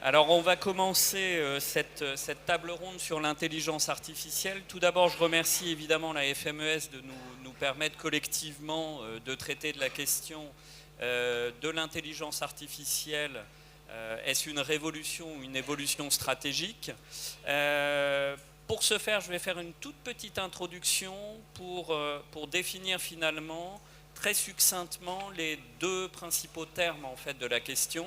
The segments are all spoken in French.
Alors on va commencer cette table ronde sur l'intelligence artificielle. Tout d'abord, je remercie évidemment la FMES de nous permettre collectivement de traiter de la question de l'intelligence artificielle. Est-ce une révolution ou une évolution stratégique? Pour ce faire, je vais faire une toute petite introduction pour définir finalement très succinctement les deux principaux termes en fait de la question: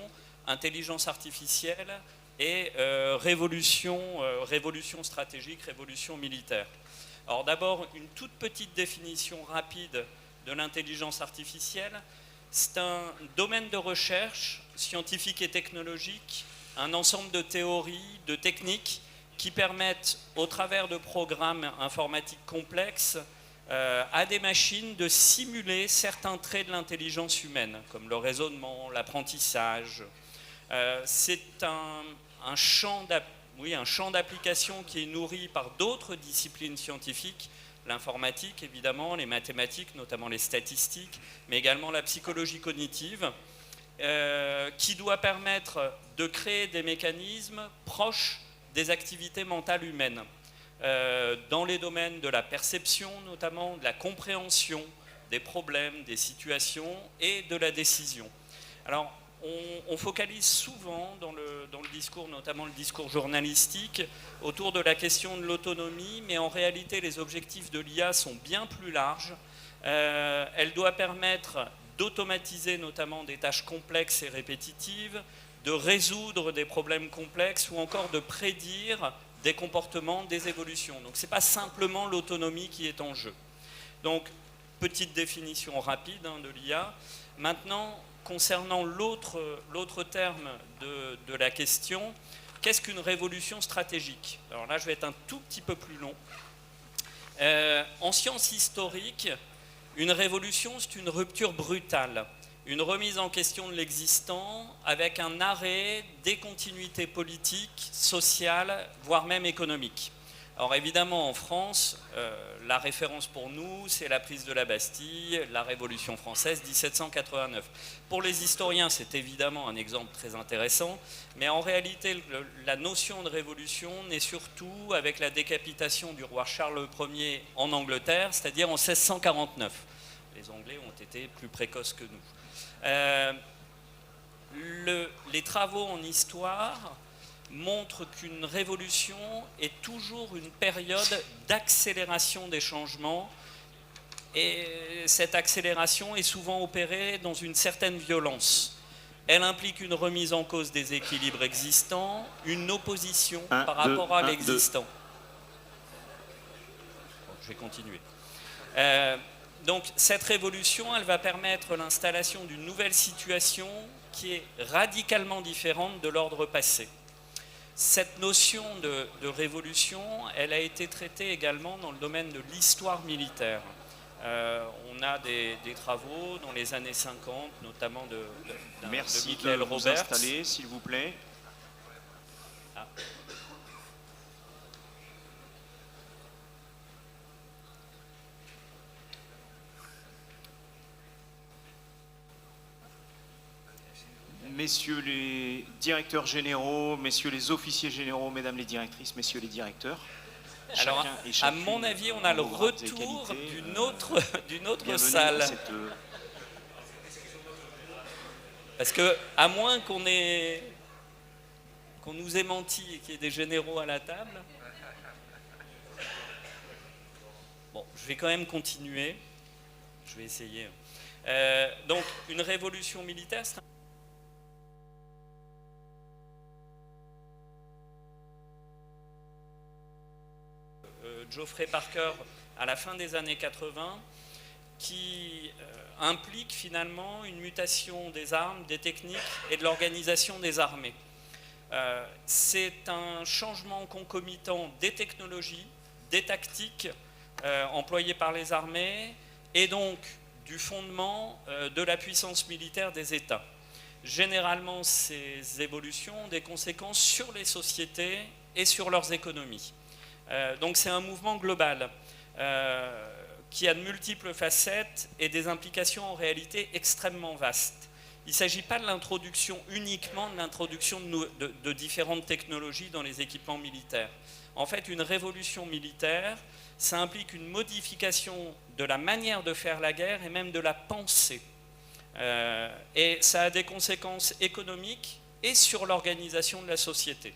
intelligence artificielle et révolution stratégique, révolution militaire. Alors d'abord, une toute petite définition rapide de l'intelligence artificielle. C'est un domaine de recherche scientifique et technologique, un ensemble de théories, de techniques qui permettent, au travers de programmes informatiques complexes, à des machines de simuler certains traits de l'intelligence humaine, comme le raisonnement, l'apprentissage. C'est un champ d'application qui est nourri par d'autres disciplines scientifiques, l'informatique évidemment, les mathématiques, notamment les statistiques, mais également la psychologie cognitive, qui doit permettre de créer des mécanismes proches des activités mentales humaines, dans les domaines de la perception notamment, de la compréhension des problèmes, des situations et de la décision. Alors, on focalise souvent dans le discours, notamment le discours journalistique, autour de la question de l'autonomie, mais en réalité, les objectifs de l'IA sont bien plus larges. Elle doit permettre d'automatiser notamment des tâches complexes et répétitives, de résoudre des problèmes complexes ou encore de prédire des comportements, des évolutions. Donc ce n'est pas simplement l'autonomie qui est en jeu. Donc, petite définition rapide de l'IA. Maintenant, concernant l'autre terme de la question, qu'est-ce qu'une révolution stratégique? Alors là, je vais être un tout petit peu plus long. En sciences historiques, une révolution, c'est une rupture brutale, une remise en question de l'existant avec un arrêt des continuités politiques, sociales, voire même économiques. Alors évidemment, en France, la référence pour nous, c'est la prise de la Bastille, la Révolution française, 1789. Pour les historiens, c'est évidemment un exemple très intéressant, mais en réalité, la notion de révolution naît surtout avec la décapitation du roi Charles Ier en Angleterre, c'est-à-dire en 1649. Les Anglais ont été plus précoces que nous. Les travaux en histoire montre qu'une révolution est toujours une période d'accélération des changements, et cette accélération est souvent opérée dans une certaine violence. Elle implique une remise en cause des équilibres existants, une opposition par rapport à l'existant. Je vais continuer. Donc cette révolution, elle va permettre l'installation d'une nouvelle situation qui est radicalement différente de l'ordre passé. Cette notion de révolution, elle a été traitée également dans le domaine de l'histoire militaire. On a des travaux dans les années 50, notamment de Michael Roberts. Merci de vous installer, s'il vous plaît. Ah. Messieurs les directeurs généraux, messieurs les officiers généraux, mesdames les directrices, messieurs les directeurs. Alors, à mon avis, on a le retour d'une autre salle. Parce que, à moins qu'on nous ait menti et qu'il y ait des généraux à la table. Bon, je vais quand même continuer. Je vais essayer. Donc, une révolution militaire, c'est Geoffrey Parker à la fin des années 80, qui implique finalement une mutation des armes, des techniques et de l'organisation des armées. C'est un changement concomitant des technologies, des tactiques employées par les armées et donc du fondement de la puissance militaire des États. Généralement, ces évolutions ont des conséquences sur les sociétés et sur leurs économies. Donc c'est un mouvement global qui a de multiples facettes et des implications en réalité extrêmement vastes. il ne s'agit pas de l'introduction uniquement de l'introduction de différentes technologies dans les équipements militaires. En fait, une révolution militaire, ça implique une modification de la manière de faire la guerre et même de la pensée. Et ça a des conséquences économiques et sur l'organisation de la société.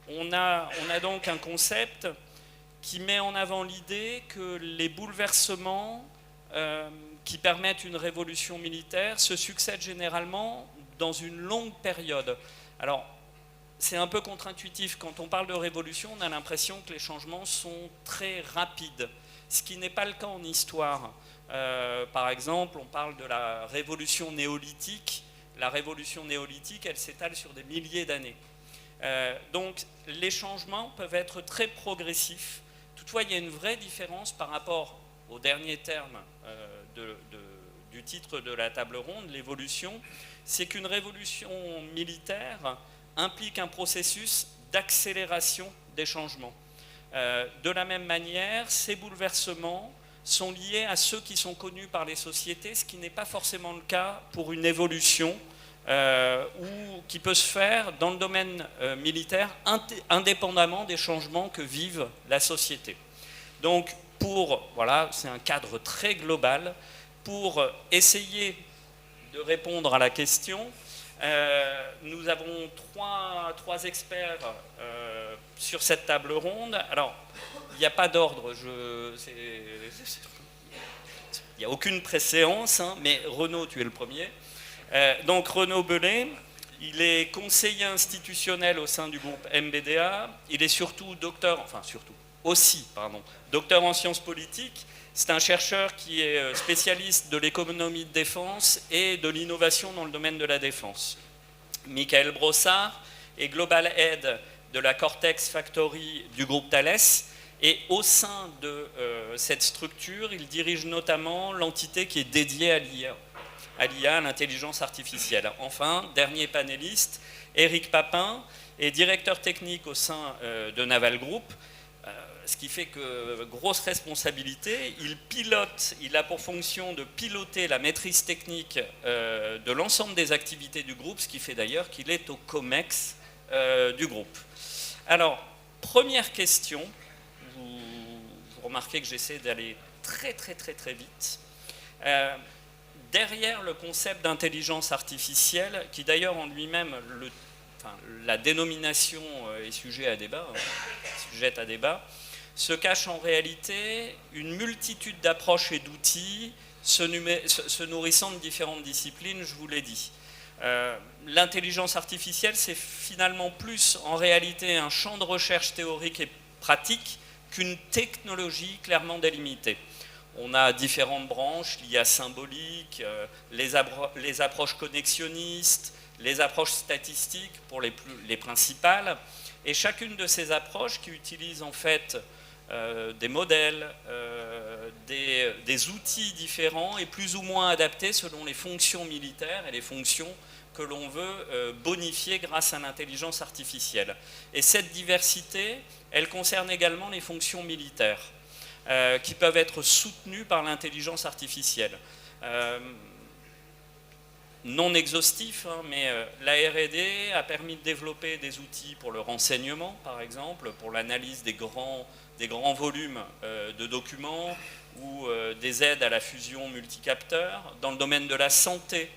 On a donc un concept qui met en avant l'idée que les bouleversements qui permettent une révolution militaire se succèdent généralement dans une longue période. Alors, c'est un peu contre-intuitif. Quand on parle de révolution, on a l'impression que les changements sont très rapides, ce qui n'est pas le cas en histoire. Par exemple, on parle de la révolution néolithique. La révolution néolithique, elle s'étale sur des milliers d'années. Donc, les changements peuvent être très progressifs. Toutefois, il y a une vraie différence par rapport au dernier terme du titre de la table ronde, l'évolution, c'est qu'une révolution militaire implique un processus d'accélération des changements. De la même manière, ces bouleversements sont liés à ceux qui sont connus par les sociétés, ce qui n'est pas forcément le cas pour une évolution ou qui peut se faire dans le domaine militaire indépendamment des changements que vive la société. Donc, voilà, c'est un cadre très global. Pour essayer de répondre à la question, nous avons trois experts sur cette table ronde. Alors, il n'y a pas d'ordre, il n'y a aucune préséance, hein, mais Renaud, tu es le premier. Donc Renaud Belay, il est conseiller institutionnel au sein du groupe MBDA. Il est docteur en sciences politiques. C'est un chercheur qui est spécialiste de l'économie de défense et de l'innovation dans le domaine de la défense. Michael Brossard est Global Head de la Cortex Factory du groupe Thales. Et au sein de cette structure, il dirige notamment l'entité qui est dédiée à l'IA, à l'intelligence artificielle. Enfin, dernier panéliste, Éric Papin est directeur technique au sein de Naval Group, ce qui fait que, grosse responsabilité, il a pour fonction de piloter la maîtrise technique de l'ensemble des activités du groupe, ce qui fait d'ailleurs qu'il est au COMEX du groupe. Alors, première question, vous remarquez que j'essaie d'aller très vite. Derrière le concept d'intelligence artificielle, qui d'ailleurs en lui-même, la dénomination est sujette à débat, se cache en réalité une multitude d'approches et d'outils se nourrissant de différentes disciplines, je vous l'ai dit. L'intelligence artificielle, c'est finalement plus en réalité un champ de recherche théorique et pratique qu'une technologie clairement délimitée. On a différentes branches, l'IA symbolique, les approches connexionnistes, les approches statistiques pour les principales. Et chacune de ces approches qui utilisent en fait des modèles, des outils différents et plus ou moins adaptés selon les fonctions militaires et les fonctions que l'on veut bonifier grâce à l'intelligence artificielle. Et cette diversité, elle concerne également les fonctions militaires qui peuvent être soutenues par l'intelligence artificielle. Non exhaustif, hein, mais la R&D a permis de développer des outils pour le renseignement, par exemple, pour l'analyse des grands volumes de documents ou des aides à la fusion multicapteurs, dans le domaine de la santé,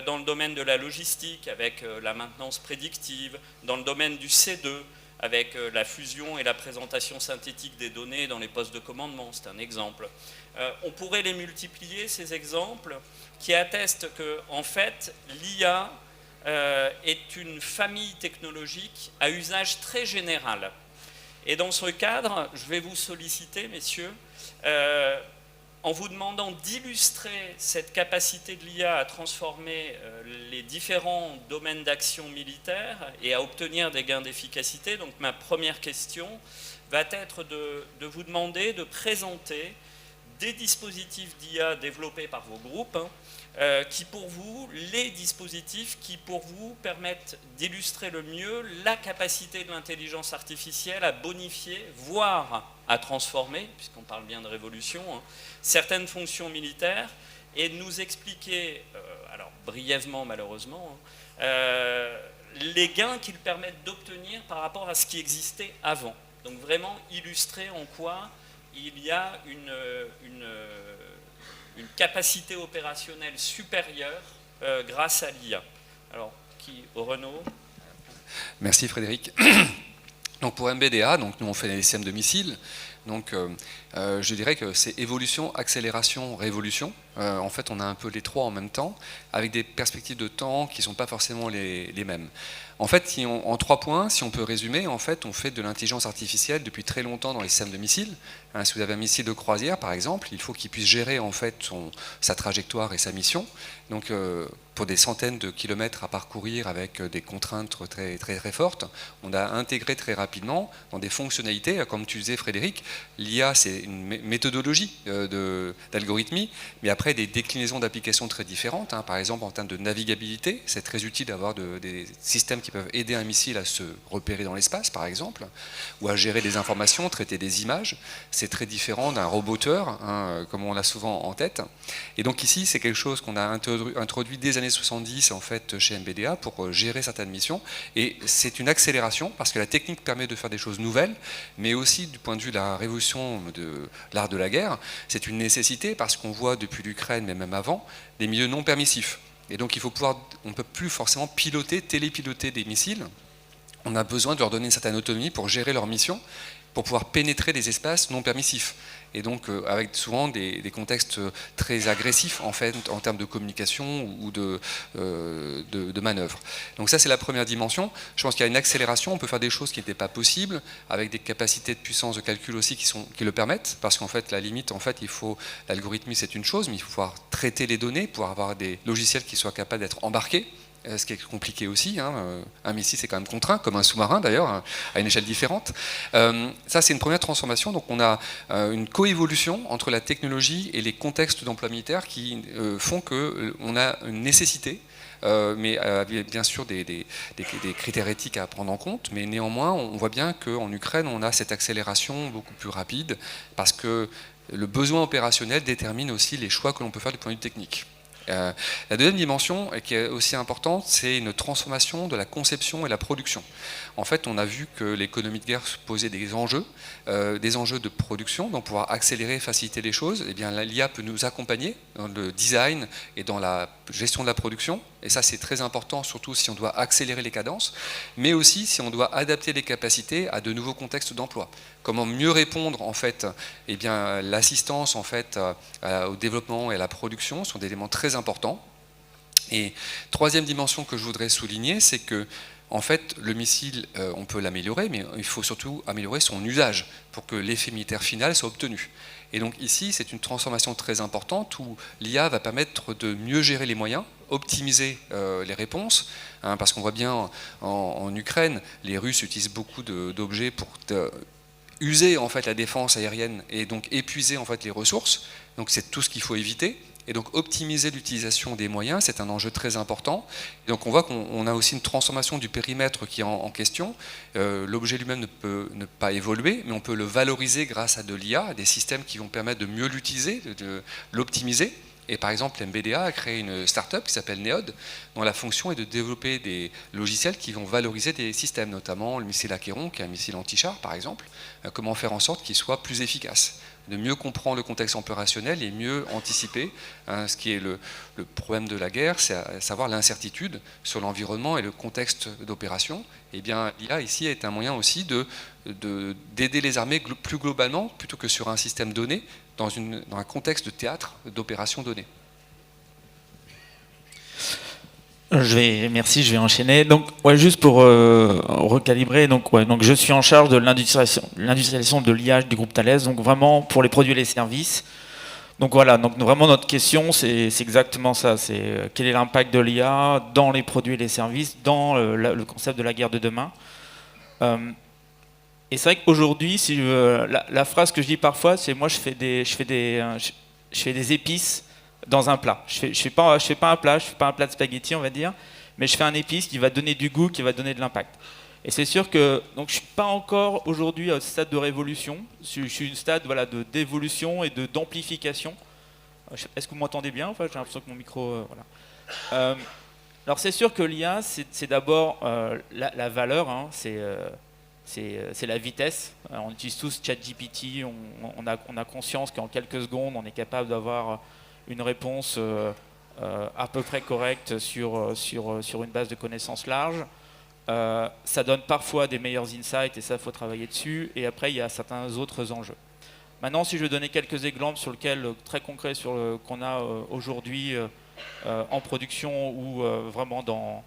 dans le domaine de la logistique avec la maintenance prédictive, dans le domaine du C2 avec la fusion et la présentation synthétique des données dans les postes de commandement, c'est un exemple. On pourrait les multiplier, ces exemples, qui attestent que, en fait, l'IA est une famille technologique à usage très général. Et dans ce cadre, je vais vous solliciter, messieurs, en vous demandant d'illustrer cette capacité de l'IA à transformer les différents domaines d'action militaire et à obtenir des gains d'efficacité. Donc ma première question va être de vous demander de présenter des dispositifs d'IA développés par vos groupes, les dispositifs qui pour vous permettent d'illustrer le mieux la capacité de l'intelligence artificielle à bonifier, voire à transformer, puisqu'on parle bien de révolution, certaines fonctions militaires, et nous expliquer alors brièvement malheureusement, les gains qu'ils permettent d'obtenir par rapport à ce qui existait avant. Donc vraiment illustrer en quoi il y a une capacité opérationnelle supérieure grâce à l'IA. Alors, Renaud? Merci Frédéric. Donc pour MBDA, donc nous on fait les systèmes de missiles. Donc je dirais que c'est évolution, accélération, révolution. En fait, on a un peu les trois en même temps, avec des perspectives de temps qui ne sont pas forcément les mêmes. En fait, en 3 points, si on peut résumer, en fait, on fait de l'intelligence artificielle depuis très longtemps dans les systèmes de missiles. Si vous avez un missile de croisière, par exemple, il faut qu'il puisse gérer en fait sa trajectoire et sa mission. Donc, pour des centaines de kilomètres à parcourir avec des contraintes très, très, très fortes, on a intégré très rapidement dans des fonctionnalités, comme tu disais Frédéric, l'IA c'est une méthodologie d'algorithmie, mais après des déclinaisons d'applications très différentes. Par exemple, en termes de navigabilité, c'est très utile d'avoir des systèmes qui peuvent aider un missile à se repérer dans l'espace, par exemple, ou à gérer des informations, traiter des images. C'est très différent d'un roboteur, comme on l'a souvent en tête. Et donc ici, c'est quelque chose qu'on a introduit dès les années 70 en fait, chez MBDA pour gérer certaines missions. Et c'est une accélération parce que la technique permet de faire des choses nouvelles, mais aussi du point de vue de la révolution de l'art de la guerre, c'est une nécessité parce qu'on voit depuis l'Ukraine, mais même avant, des milieux non permissifs. Et donc on ne peut plus forcément télépiloter des missiles. On a besoin de leur donner une certaine autonomie pour gérer leur mission, pour pouvoir pénétrer des espaces non permissifs. Et donc avec souvent des contextes très agressifs en fait en termes de communication ou de manœuvre. Donc ça c'est la première dimension. Je pense qu'il y a une accélération, on peut faire des choses qui n'étaient pas possibles, avec des capacités de puissance de calcul aussi qui le permettent, parce qu'en fait la limite, en fait, l'algorithmie c'est une chose, mais il faut pouvoir traiter les données, pouvoir avoir des logiciels qui soient capables d'être embarqués. Ce qui est compliqué aussi, un missile c'est quand même contraint, comme un sous-marin d'ailleurs, à une échelle différente. Ça c'est une première transformation, donc on a une coévolution entre la technologie et les contextes d'emploi militaire qui font qu'on a une nécessité, mais bien sûr des critères éthiques à prendre en compte, mais néanmoins on voit bien qu'en Ukraine on a cette accélération beaucoup plus rapide, parce que le besoin opérationnel détermine aussi les choix que l'on peut faire du point de vue technique. La deuxième dimension, qui est aussi importante, c'est une transformation de la conception et la production. En fait, on a vu que l'économie de guerre posait des enjeux de production, donc pouvoir accélérer, faciliter les choses. Eh bien, l'IA peut nous accompagner dans le design et dans la gestion de la production. Et ça, c'est très important, surtout si on doit accélérer les cadences, mais aussi si on doit adapter les capacités à de nouveaux contextes d'emploi. Comment mieux répondre, en fait, eh bien, l'assistance, en fait, au développement et à la production sont des éléments très importants. Et troisième dimension que je voudrais souligner, c'est que en fait, le missile, on peut l'améliorer, mais il faut surtout améliorer son usage pour que l'effet militaire final soit obtenu. Et donc ici, c'est une transformation très importante où l'IA va permettre de mieux gérer les moyens, optimiser les réponses, parce qu'on voit bien en Ukraine, les Russes utilisent beaucoup d'objets pour user en fait la défense aérienne et donc épuiser en fait les ressources. Donc c'est tout ce qu'il faut éviter. Et donc optimiser l'utilisation des moyens, c'est un enjeu très important. Et donc on voit qu'on a aussi une transformation du périmètre qui est en question. L'objet lui-même ne peut ne pas évoluer, mais on peut le valoriser grâce à de l'IA, des systèmes qui vont permettre de mieux l'utiliser, de l'optimiser. Et par exemple, MBDA a créé une start-up qui s'appelle Neod, dont la fonction est de développer des logiciels qui vont valoriser des systèmes, notamment le missile Acheron, qui est un missile anti-char par exemple. Comment faire en sorte qu'il soit plus efficace, de mieux comprendre le contexte opérationnel et mieux anticiper ce qui est le problème de la guerre, c'est à savoir l'incertitude sur l'environnement et le contexte d'opération. Et bien l'IA ici est un moyen aussi d'aider les armées plus globalement, plutôt que sur un système donné, dans un contexte de théâtre d'opérations données. Merci, je vais enchaîner. Donc, juste pour recalibrer, donc je suis en charge de l'industrialisation de l'IA du groupe Thales, donc vraiment pour les produits et les services. Donc voilà, donc vraiment notre question, c'est exactement ça, c'est quel est l'impact de l'IA dans les produits et les services, dans le concept de la guerre de demain. Et c'est vrai qu'aujourd'hui, la phrase que je dis parfois, c'est moi je fais des épices dans un plat. Je fais pas un plat, je fais pas un plat de spaghetti, on va dire, mais je fais un épice qui va donner du goût, qui va donner de l'impact. Et c'est sûr que donc je suis pas encore aujourd'hui au stade de révolution, je suis au stade d'évolution et d'amplification Est-ce que vous m'entendez bien? Enfin, j'ai l'impression que mon micro... voilà. Alors c'est sûr que l'IA, c'est d'abord la valeur, hein, c'est la vitesse. On utilise tous ChatGPT, on a conscience qu'en quelques secondes, on est capable d'avoir une réponse à peu près correcte sur une base de connaissances large. Ça donne parfois des meilleurs insights et ça, il faut travailler dessus. Et après, il y a certains autres enjeux. Maintenant, si je veux donner quelques exemples sur lesquels, très concrets qu'on a aujourd'hui en production ou vraiment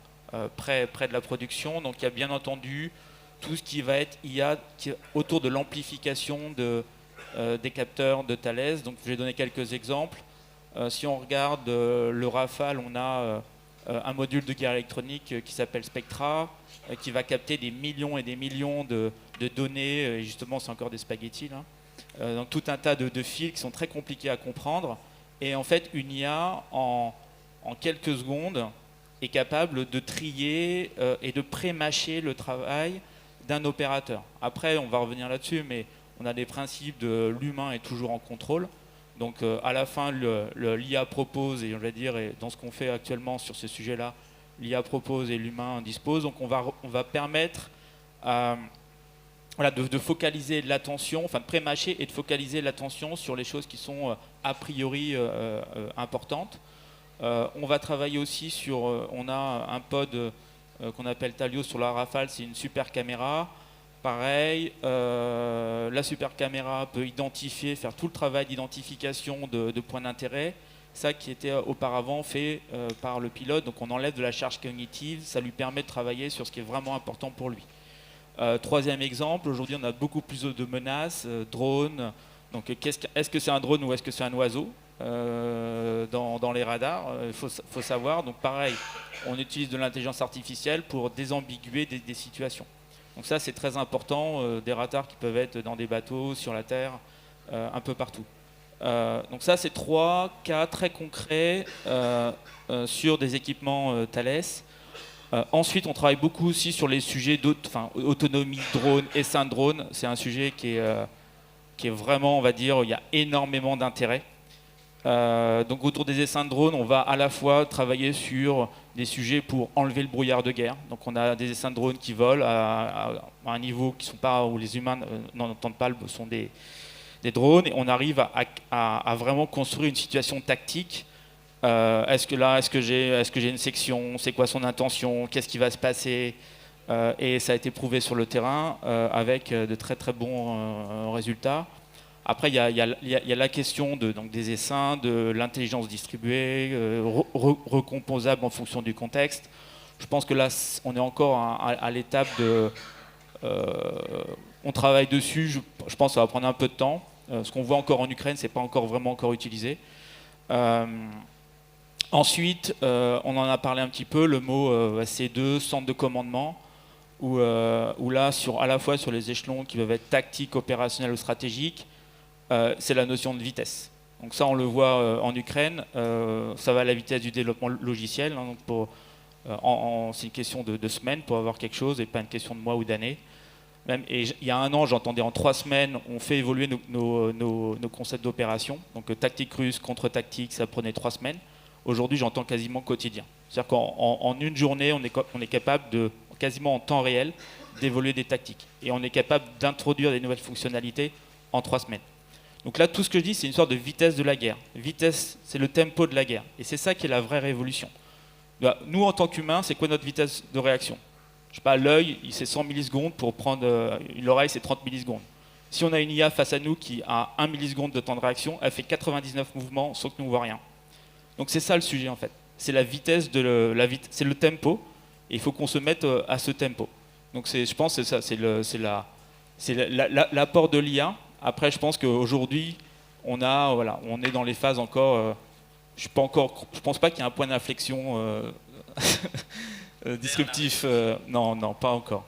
près de la production. Donc il y a bien entendu tout ce qui va être IA autour de l'amplification des capteurs de Thales. Donc je vais donner quelques exemples. Si on regarde le Rafale, on a un module de guerre électronique qui s'appelle Spectra, qui va capter des millions et des millions de données, et justement c'est encore des spaghettis là. Donc tout un tas de fils qui sont très compliqués à comprendre. Et en fait, une IA, en quelques secondes, est capable de trier et de pré-mâcher le travail d'un opérateur. Après, on va revenir là-dessus, mais on a des principes de l'humain est toujours en contrôle. Donc à la fin, l'IA propose, et on va dire, et dans ce qu'on fait actuellement sur ce sujet-là, l'IA propose et l'humain dispose. Donc on va permettre de focaliser l'attention, enfin de pré-mâcher et de focaliser l'attention sur les choses qui sont a priori importantes. On va travailler aussi sur, on a un pod qu'on appelle Talio sur la Rafale, c'est une super caméra. Pareil, la super caméra peut identifier, faire tout le travail d'identification de points d'intérêt. Ça qui était auparavant fait par le pilote, donc on enlève de la charge cognitive, ça lui permet de travailler sur ce qui est vraiment important pour lui. Troisième exemple, aujourd'hui on a beaucoup plus de menaces, drones. Donc est-ce que c'est un drone ou est-ce que c'est un oiseau dans les radars? Il faut savoir. Donc pareil, on utilise de l'intelligence artificielle pour désambiguer des situations. Donc ça c'est très important, des radars qui peuvent être dans des bateaux, sur la terre, un peu partout. Donc ça c'est 3 cas très concrets sur des équipements Thales. Ensuite, on travaille beaucoup aussi sur les sujets d'autonomie, drone, essaim de drone. C'est un sujet qui est vraiment, on va dire, il y a énormément d'intérêt. Donc autour des essaims de drone, on va à la fois travailler sur des sujets pour enlever le brouillard de guerre. Donc on a des essaims de drone qui volent à un niveau qui sont pas, où les humains n'entendent pas, sont des drones. Et on arrive à vraiment construire une situation tactique. Est-ce que j'ai une section? C'est quoi son intention? Qu'est-ce qui va se passer? Et ça a été prouvé sur le terrain avec de très très bons résultats. Après, il y a la question donc des essaims, de l'intelligence distribuée, recomposable en fonction du contexte. Je pense que là, on est encore à l'étape de... on travaille dessus, je pense que ça va prendre un peu de temps. Ce qu'on voit encore en Ukraine, ce n'est pas vraiment utilisé. Ensuite, on en a parlé un petit peu, le mot C2, centre de commandement, où là, à la fois sur les échelons qui peuvent être tactiques, opérationnels ou stratégiques, c'est la notion de vitesse. Donc ça, on le voit en Ukraine, ça va à la vitesse du développement logiciel. Hein, donc c'est une question de semaines pour avoir quelque chose et pas une question de mois ou d'années. Et il y a un an, j'entendais en 3 semaines, on fait évoluer nos concepts d'opération. Donc tactique russe, contre-tactique, ça prenait 3 semaines. Aujourd'hui, j'entends quasiment quotidien. C'est-à-dire qu'en une journée, on est capable quasiment en temps réel, d'évoluer des tactiques. Et on est capable d'introduire des nouvelles fonctionnalités en 3 semaines. Donc là, tout ce que je dis, c'est une sorte de vitesse de la guerre. Vitesse, c'est le tempo de la guerre. Et c'est ça qui est la vraie révolution. Nous, en tant qu'humains, c'est quoi notre vitesse de réaction? Je sais pas, l'œil, c'est 100 millisecondes pour prendre l'oreille, c'est 30 millisecondes. Si on a une IA face à nous qui a 1 milliseconde de temps de réaction, elle fait 99 mouvements sans que nous ne voit rien. Donc c'est ça le sujet en fait. C'est la vitesse c'est le tempo. Et il faut qu'on se mette à ce tempo. Donc je pense que c'est ça, c'est l'apport de l'IA. Après, je pense qu'aujourd'hui, on est dans les phases encore. Je pense pas qu'il y ait un point d'inflexion disruptif. Non, pas encore.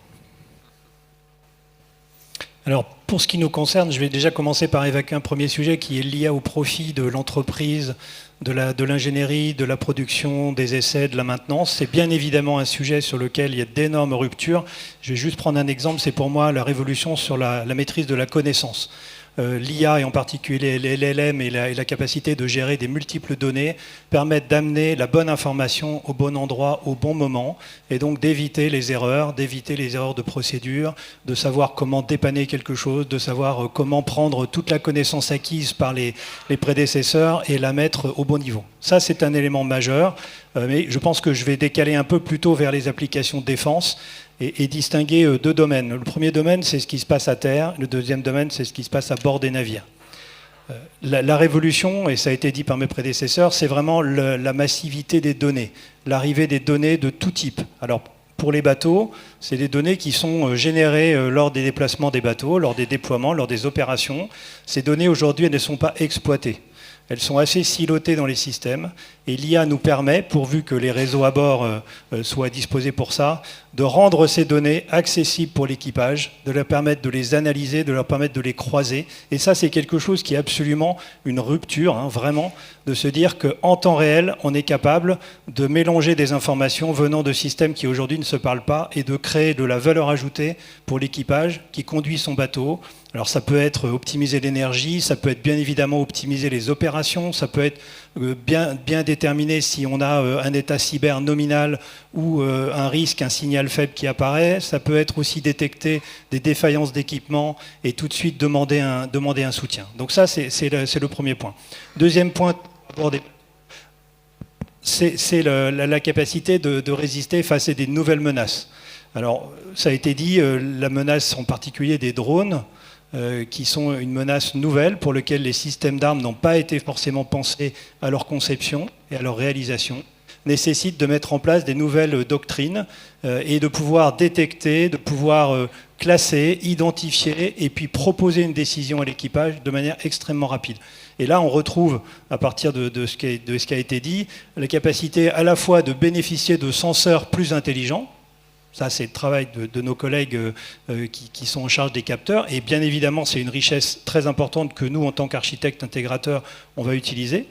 Alors, pour ce qui nous concerne, je vais déjà commencer par évoquer un premier sujet qui est l'IA au profit de l'entreprise, de l'ingénierie, de la production, des essais, de la maintenance. C'est bien évidemment un sujet sur lequel il y a d'énormes ruptures. Je vais juste prendre un exemple, c'est pour moi la révolution sur la maîtrise de la connaissance. l'IA et en particulier les LLM et la capacité de gérer des multiples données permettent d'amener la bonne information au bon endroit au bon moment et donc d'éviter les erreurs de procédure, de savoir comment dépanner quelque chose, de savoir comment prendre toute la connaissance acquise par les prédécesseurs et la mettre au bon niveau. Ça, c'est un élément majeur, mais je pense que je vais décaler un peu plus tôt vers les applications de défense et distinguer deux domaines. Le premier domaine, c'est ce qui se passe à terre. Le deuxième domaine, c'est ce qui se passe à bord des navires. La révolution, et ça a été dit par mes prédécesseurs, c'est vraiment la massivité des données, l'arrivée des données de tout type. Alors, pour les bateaux, c'est des données qui sont générées lors des déplacements des bateaux, lors des déploiements, lors des opérations. Ces données, aujourd'hui, elles ne sont pas exploitées. Elles sont assez silotées dans les systèmes et l'IA nous permet, pourvu que les réseaux à bord soient disposés pour ça, de rendre ces données accessibles pour l'équipage, de leur permettre de les analyser, de leur permettre de les croiser. Et ça, c'est quelque chose qui est absolument une rupture, vraiment, de se dire qu'en temps réel, on est capable de mélanger des informations venant de systèmes qui aujourd'hui ne se parlent pas et de créer de la valeur ajoutée pour l'équipage qui conduit son bateau. Alors ça peut être optimiser l'énergie, ça peut être bien évidemment optimiser les opérations, ça peut être bien déterminer si on a un état cyber nominal ou un risque, un signal faible qui apparaît, ça peut être aussi détecter des défaillances d'équipement et tout de suite demander un soutien. Donc ça, c'est le premier point. Deuxième point, c'est la capacité de résister face à des nouvelles menaces. Alors ça a été dit, la menace en particulier des drones, qui sont une menace nouvelle pour laquelle les systèmes d'armes n'ont pas été forcément pensés à leur conception et à leur réalisation, nécessitent de mettre en place des nouvelles doctrines et de pouvoir détecter, de pouvoir classer, identifier et puis proposer une décision à l'équipage de manière extrêmement rapide. Et là, on retrouve, à partir de ce qui a été dit, la capacité à la fois de bénéficier de senseurs plus intelligents. Ça, c'est le travail de nos collègues qui sont en charge des capteurs. Et bien évidemment, c'est une richesse très importante que nous, en tant qu'architectes intégrateurs, on va utiliser.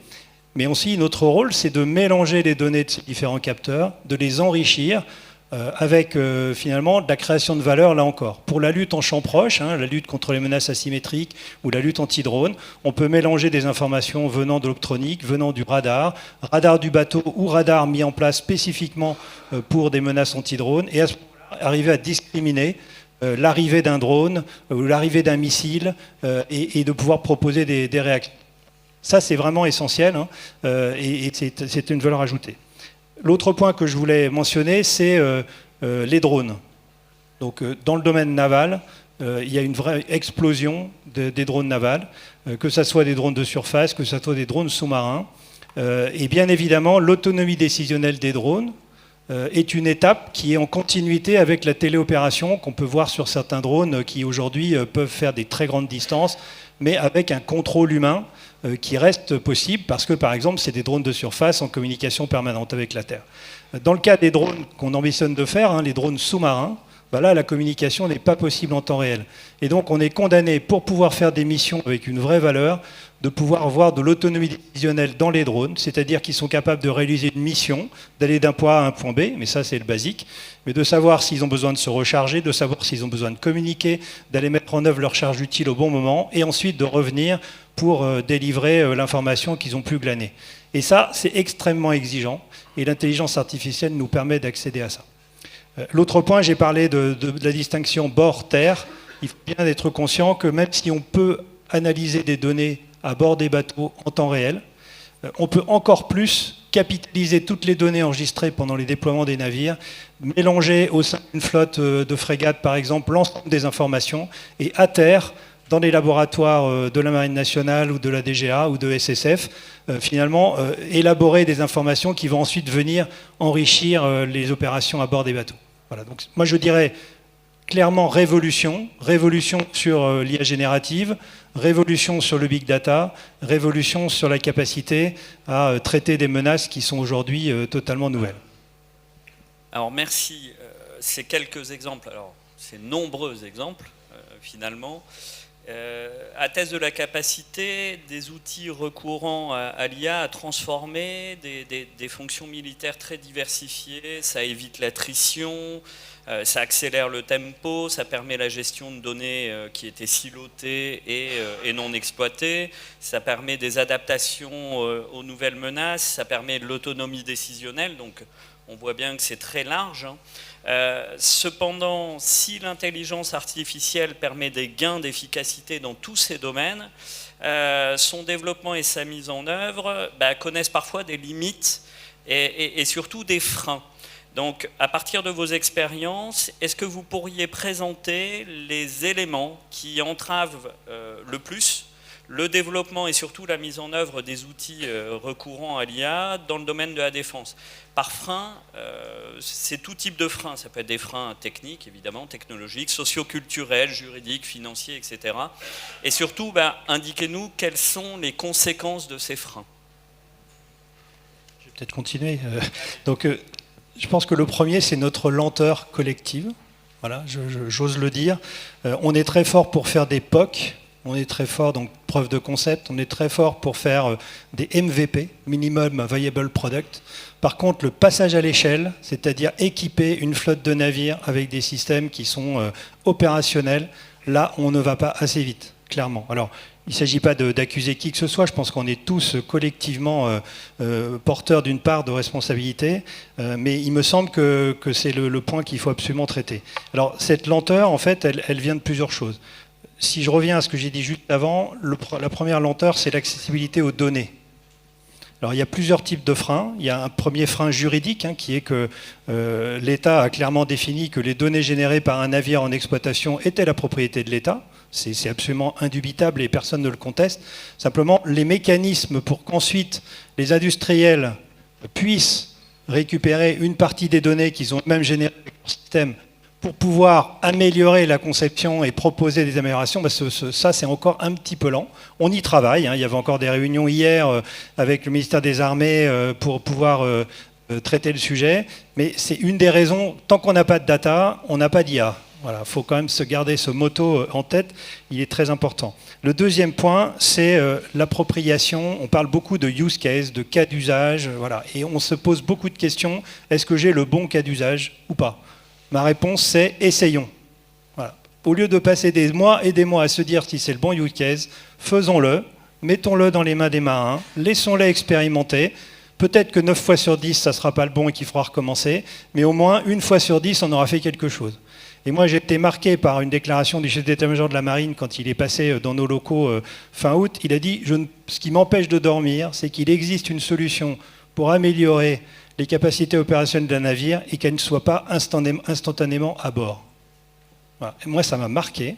Mais aussi, notre rôle, c'est de mélanger les données de ces différents capteurs, de les enrichir avec finalement de la création de valeur, là encore. Pour la lutte en champ proche, la lutte contre les menaces asymétriques ou la lutte anti-drone, on peut mélanger des informations venant de l'optronique, venant du radar du bateau ou radar mis en place spécifiquement pour des menaces anti-drone, et à ce moment-là, arriver à discriminer l'arrivée d'un drone ou l'arrivée d'un missile et de pouvoir proposer des réactions. Ça, c'est vraiment essentiel et c'est une valeur ajoutée. L'autre point que je voulais mentionner, c'est les drones. Donc, dans le domaine naval, il y a une vraie explosion des drones navals, que ce soit des drones de surface, que ce soit des drones sous-marins. Et bien évidemment, l'autonomie décisionnelle des drones est une étape qui est en continuité avec la téléopération qu'on peut voir sur certains drones qui aujourd'hui peuvent faire des très grandes distances, mais avec un contrôle humain qui reste possible parce que, par exemple, c'est des drones de surface en communication permanente avec la Terre. Dans le cas des drones qu'on ambitionne de faire, les drones sous-marins, là, la communication n'est pas possible en temps réel. Et donc, on est condamné, pour pouvoir faire des missions avec une vraie valeur, de pouvoir avoir de l'autonomie décisionnelle dans les drones, c'est-à-dire qu'ils sont capables de réaliser une mission, d'aller d'un point A à un point B, mais ça c'est le basique, mais de savoir s'ils ont besoin de se recharger, de savoir s'ils ont besoin de communiquer, d'aller mettre en œuvre leur charge utile au bon moment, et ensuite de revenir pour délivrer l'information qu'ils ont pu glaner. Et ça, c'est extrêmement exigeant, et l'intelligence artificielle nous permet d'accéder à ça. L'autre point, j'ai parlé de la distinction bord-terre. Il faut bien être conscient que même si on peut analyser des données à bord des bateaux en temps réel, on peut encore plus capitaliser toutes les données enregistrées pendant les déploiements des navires, mélanger au sein d'une flotte de frégates, par exemple, l'ensemble des informations, et à terre, dans les laboratoires de la Marine nationale ou de la DGA ou de SSF, finalement, élaborer des informations qui vont ensuite venir enrichir les opérations à bord des bateaux. Voilà, donc moi je dirais clairement révolution sur l'IA générative, révolution sur le big data, révolution sur la capacité à traiter des menaces qui sont aujourd'hui totalement nouvelles. Alors merci, ces quelques exemples, alors ces nombreux exemples finalement, atteste de la capacité des outils recourant à l'IA à transformer des fonctions militaires très diversifiées. Ça évite l'attrition, ça accélère le tempo, ça permet la gestion de données qui étaient silotées et non exploitées, ça permet des adaptations aux nouvelles menaces, ça permet de l'autonomie décisionnelle, donc on voit bien que c'est très large. Cependant, si l'intelligence artificielle permet des gains d'efficacité dans tous ces domaines, son développement et sa mise en œuvre connaissent parfois des limites et surtout des freins. Donc, à partir de vos expériences, est-ce que vous pourriez présenter les éléments qui entravent le plus le développement et surtout la mise en œuvre des outils recourant à l'IA dans le domaine de la défense? Par frein, c'est tout type de frein. Ça peut être des freins techniques, évidemment, technologiques, socioculturels, juridiques, financiers, etc. Et surtout, indiquez-nous quelles sont les conséquences de ces freins. Je vais peut-être continuer. Donc, je pense que le premier, c'est notre lenteur collective. Voilà, j'ose le dire. On est très fort pour faire des POC. On est très fort, donc preuve de concept, on est très fort pour faire des MVP, Minimum Viable Product. Par contre, le passage à l'échelle, c'est-à-dire équiper une flotte de navires avec des systèmes qui sont opérationnels, là, on ne va pas assez vite, clairement. Alors, il ne s'agit pas d'accuser qui que ce soit, je pense qu'on est tous collectivement porteurs d'une part de responsabilité, mais il me semble que c'est le point qu'il faut absolument traiter. Alors, cette lenteur, en fait, elle vient de plusieurs choses. Si je reviens à ce que j'ai dit juste avant, la première lenteur, c'est l'accessibilité aux données. Alors, il y a plusieurs types de freins. Il y a un premier frein juridique, qui est que l'État a clairement défini que les données générées par un navire en exploitation étaient la propriété de l'État. C'est absolument indubitable et personne ne le conteste. Simplement, les mécanismes pour qu'ensuite les industriels puissent récupérer une partie des données qu'ils ont même générées avec leur système pour pouvoir améliorer la conception et proposer des améliorations, ça c'est encore un petit peu lent. On y travaille, il y avait encore des réunions hier avec le ministère des Armées pour pouvoir traiter le sujet, mais c'est une des raisons, tant qu'on n'a pas de data, on n'a pas d'IA. Voilà, faut quand même se garder ce motto en tête, il est très important. Le deuxième point, c'est l'appropriation. On parle beaucoup de use case, de cas d'usage, voilà, et on se pose beaucoup de questions. Est-ce que j'ai le bon cas d'usage ou pas ? Ma réponse, c'est essayons. Voilà. Au lieu de passer des mois et des mois à se dire si c'est le bon use case, faisons-le, mettons-le dans les mains des marins, laissons-les expérimenter. Peut-être que 9 fois sur 10, ça ne sera pas le bon et qu'il faudra recommencer, mais au moins 1 fois sur 10, on aura fait quelque chose. Et moi, j'ai été marqué par une déclaration du chef d'état-major de la marine quand il est passé dans nos locaux fin août. Il a dit « Ce qui m'empêche de dormir, c'est qu'il existe une solution pour améliorer les capacités opérationnelles d'un navire et qu'elle ne soit pas instantanément à bord. » Voilà. Et moi, ça m'a marqué.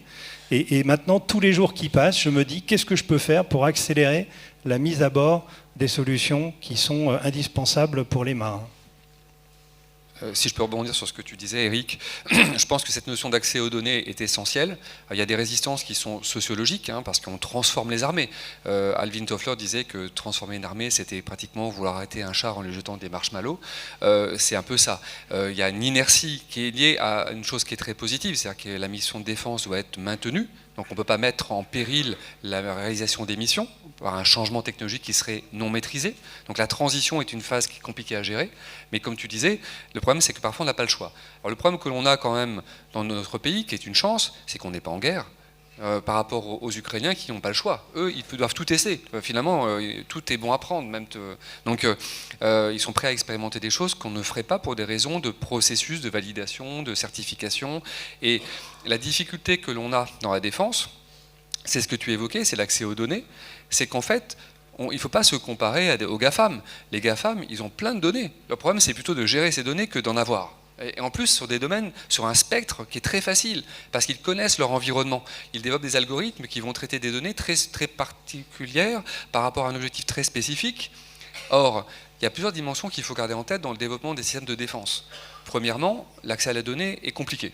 Et maintenant, tous les jours qui passent, je me dis qu'est-ce que je peux faire pour accélérer la mise à bord des solutions qui sont indispensables pour les marins. Si je peux rebondir sur ce que tu disais, Eric, je pense que cette notion d'accès aux données est essentielle. Il y a des résistances qui sont sociologiques, parce qu'on transforme les armées. Alvin Toffler disait que transformer une armée, c'était pratiquement vouloir arrêter un char en lui jetant des marshmallows. C'est un peu ça. Il y a une inertie qui est liée à une chose qui est très positive, c'est-à-dire que la mission de défense doit être maintenue. Donc on ne peut pas mettre en péril la réalisation des missions par un changement technologique qui serait non maîtrisé. Donc la transition est une phase qui est compliquée à gérer. Mais comme tu disais, le problème c'est que parfois on n'a pas le choix. Alors le problème que l'on a quand même dans notre pays, qui est une chance, c'est qu'on n'est pas en guerre. Par rapport aux Ukrainiens qui n'ont pas le choix. Eux, ils doivent tout tester. Finalement, tout est bon à prendre. Donc, ils sont prêts à expérimenter des choses qu'on ne ferait pas pour des raisons de processus, de validation, de certification. Et la difficulté que l'on a dans la défense, c'est ce que tu évoquais, c'est l'accès aux données. C'est qu'en fait, il ne faut pas se comparer aux GAFAM. Les GAFAM, ils ont plein de données. Le problème, c'est plutôt de gérer ces données que d'en avoir. Et en plus, sur des domaines, sur un spectre qui est très facile, parce qu'ils connaissent leur environnement. Ils développent des algorithmes qui vont traiter des données très, très particulières par rapport à un objectif très spécifique. Or, il y a plusieurs dimensions qu'il faut garder en tête dans le développement des systèmes de défense. Premièrement, l'accès à la donnée est compliqué,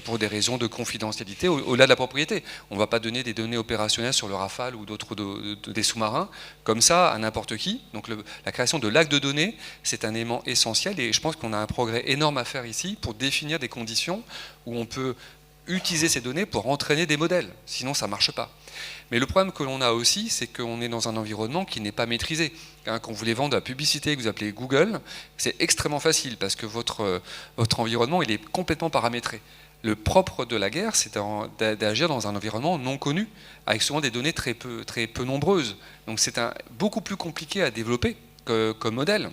pour des raisons de confidentialité au-delà de la propriété. On ne va pas donner des données opérationnelles sur le Rafale ou d'autres des sous-marins comme ça à n'importe qui. Donc la création de l'acte de données, c'est un élément essentiel et je pense qu'on a un progrès énorme à faire ici pour définir des conditions où on peut utiliser ces données pour entraîner des modèles, sinon ça ne marche pas. Mais le problème que l'on a aussi, c'est qu'on est dans un environnement qui n'est pas maîtrisé. Quand vous voulez vendre de la publicité que vous appelez Google, c'est extrêmement facile parce que votre environnement il est complètement paramétré. Le propre de la guerre, c'est d'agir dans un environnement non connu, avec souvent des données très peu nombreuses. Donc c'est beaucoup plus compliqué à développer comme modèle.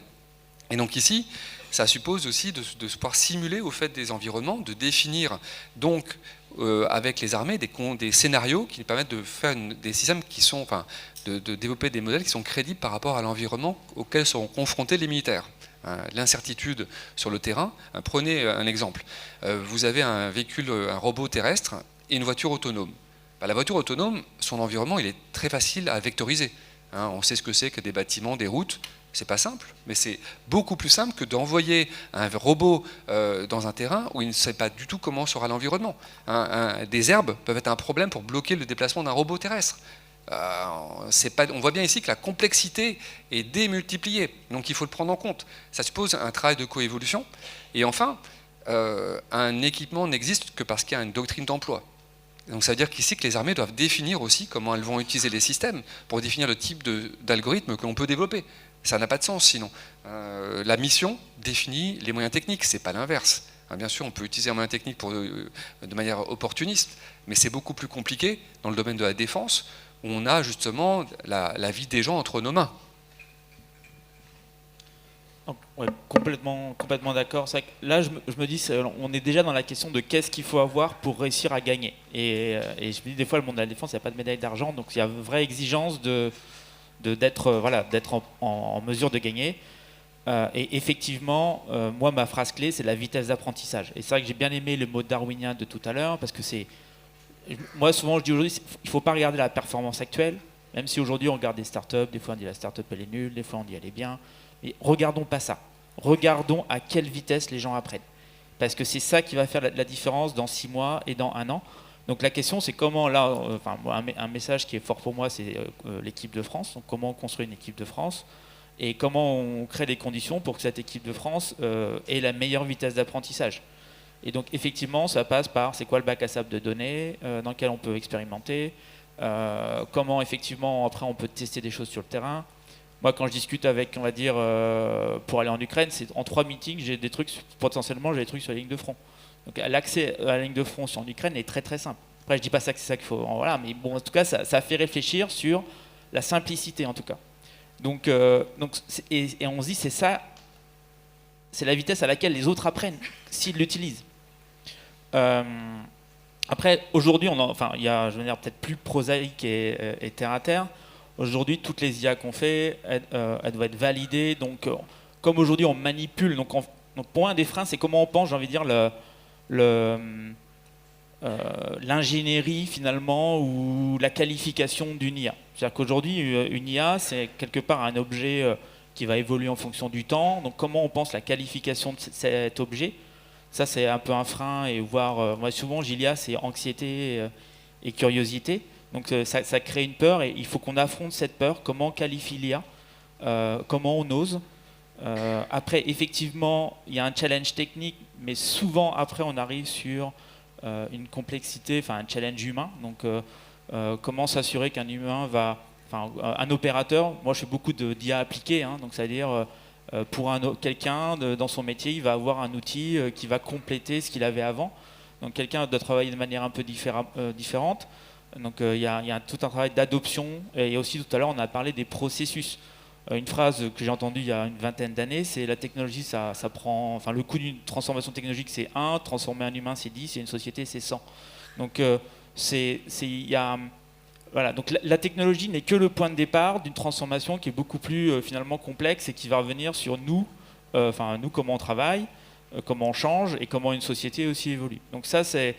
Et donc ici, ça suppose aussi de pouvoir simuler au fait des environnements, de définir donc avec les armées des scénarios qui permettent de faire des systèmes qui sont, enfin, de développer des modèles qui sont crédibles par rapport à l'environnement auquel seront confrontés les militaires. L'incertitude sur le terrain. Prenez un exemple. Vous avez un véhicule, un robot terrestre et une voiture autonome. La voiture autonome, son environnement, il est très facile à vectoriser. On sait ce que c'est que des bâtiments, des routes. C'est pas simple, mais c'est beaucoup plus simple que d'envoyer un robot dans un terrain où il ne sait pas du tout comment sera l'environnement. Des herbes peuvent être un problème pour bloquer le déplacement d'un robot terrestre. On voit bien ici que la complexité est démultipliée, donc il faut le prendre en compte. Ça suppose un travail de coévolution. Et enfin, un équipement n'existe que parce qu'il y a une doctrine d'emploi. Donc ça veut dire qu'ici que les armées doivent définir aussi comment elles vont utiliser les systèmes pour définir le type d'algorithme que l'on peut développer. Ça n'a pas de sens sinon. La mission définit les moyens techniques, c'est pas l'inverse. Bien sûr, on peut utiliser un moyen technique de manière opportuniste, mais c'est beaucoup plus compliqué dans le domaine de la défense, où on a justement la vie des gens entre nos mains. Ouais, complètement d'accord. Là, je me dis, on est déjà dans la question de qu'est-ce qu'il faut avoir pour réussir à gagner. Et je me dis, des fois, le monde de la défense, il n'y a pas de médaille d'argent, donc il y a une vraie exigence d'être en mesure de gagner. Et effectivement, moi, ma phrase clé, c'est la vitesse d'apprentissage. Et c'est vrai que j'ai bien aimé le mot darwinien de tout à l'heure, parce que moi, souvent, je dis aujourd'hui, il ne faut pas regarder la performance actuelle, même si aujourd'hui, on regarde des startups, des fois, on dit la startup, elle est nulle, des fois, on dit elle est bien. Mais regardons pas ça. Regardons à quelle vitesse les gens apprennent. Parce que c'est ça qui va faire la différence dans 6 mois et dans 1 an. Donc la question, c'est comment, là, un message qui est fort pour moi, c'est l'équipe de France. Donc comment on construit une équipe de France et comment on crée des conditions pour que cette équipe de France ait la meilleure vitesse d'apprentissage. Et donc effectivement, ça passe par c'est quoi le bac à sable de données, dans lequel on peut expérimenter, comment effectivement après on peut tester des choses sur le terrain. Moi, quand je discute avec, on va dire, pour aller en Ukraine, c'est en 3 meetings, j'ai des trucs, potentiellement, j'ai des trucs sur la ligne de front. Donc l'accès à la ligne de front en Ukraine est très très simple. Après, je dis pas ça que c'est ça qu'il faut, voilà, mais bon, en tout cas, ça fait réfléchir sur la simplicité, en tout cas. Donc et on se dit, c'est ça, c'est la vitesse à laquelle les autres apprennent, s'ils l'utilisent. Après, aujourd'hui, il y a, je veux dire, peut-être plus prosaïque et terre à terre. Aujourd'hui, toutes les IA qu'on fait, elles doivent être validées. Donc, comme aujourd'hui, on manipule. Donc pour moi, un des freins, c'est comment on pense, j'ai envie de dire, l'ingénierie, finalement, ou la qualification d'une IA. C'est-à-dire qu'aujourd'hui, une IA, c'est quelque part un objet qui va évoluer en fonction du temps. Donc, comment on pense la qualification de cet objet? Ça, c'est un peu un frein. Et voire, moi, souvent, l'IA, c'est anxiété et curiosité. Donc ça crée une peur et il faut qu'on affronte cette peur. Comment on qualifie l'IA, comment on ose. Après, effectivement, il y a un challenge technique, mais souvent, après, on arrive sur une complexité, enfin un challenge humain. Donc, comment s'assurer qu'un humain un opérateur, moi je fais beaucoup d'IA appliquée, donc c'est-à-dire pour quelqu'un dans son métier, il va avoir un outil qui va compléter ce qu'il avait avant. Donc quelqu'un doit travailler de manière un peu différente. Donc il y a tout un travail d'adoption et aussi tout à l'heure on a parlé des processus. Une phrase que j'ai entendue il y a une vingtaine d'années, c'est la technologie, ça prend, le coût d'une transformation technologique c'est 1, transformer un humain c'est 10 et une société c'est 100. Donc voilà, donc la technologie n'est que le point de départ d'une transformation qui est beaucoup plus finalement complexe et qui va revenir sur nous, nous comment on travaille, comment on change et comment une société aussi évolue. Donc ça c'est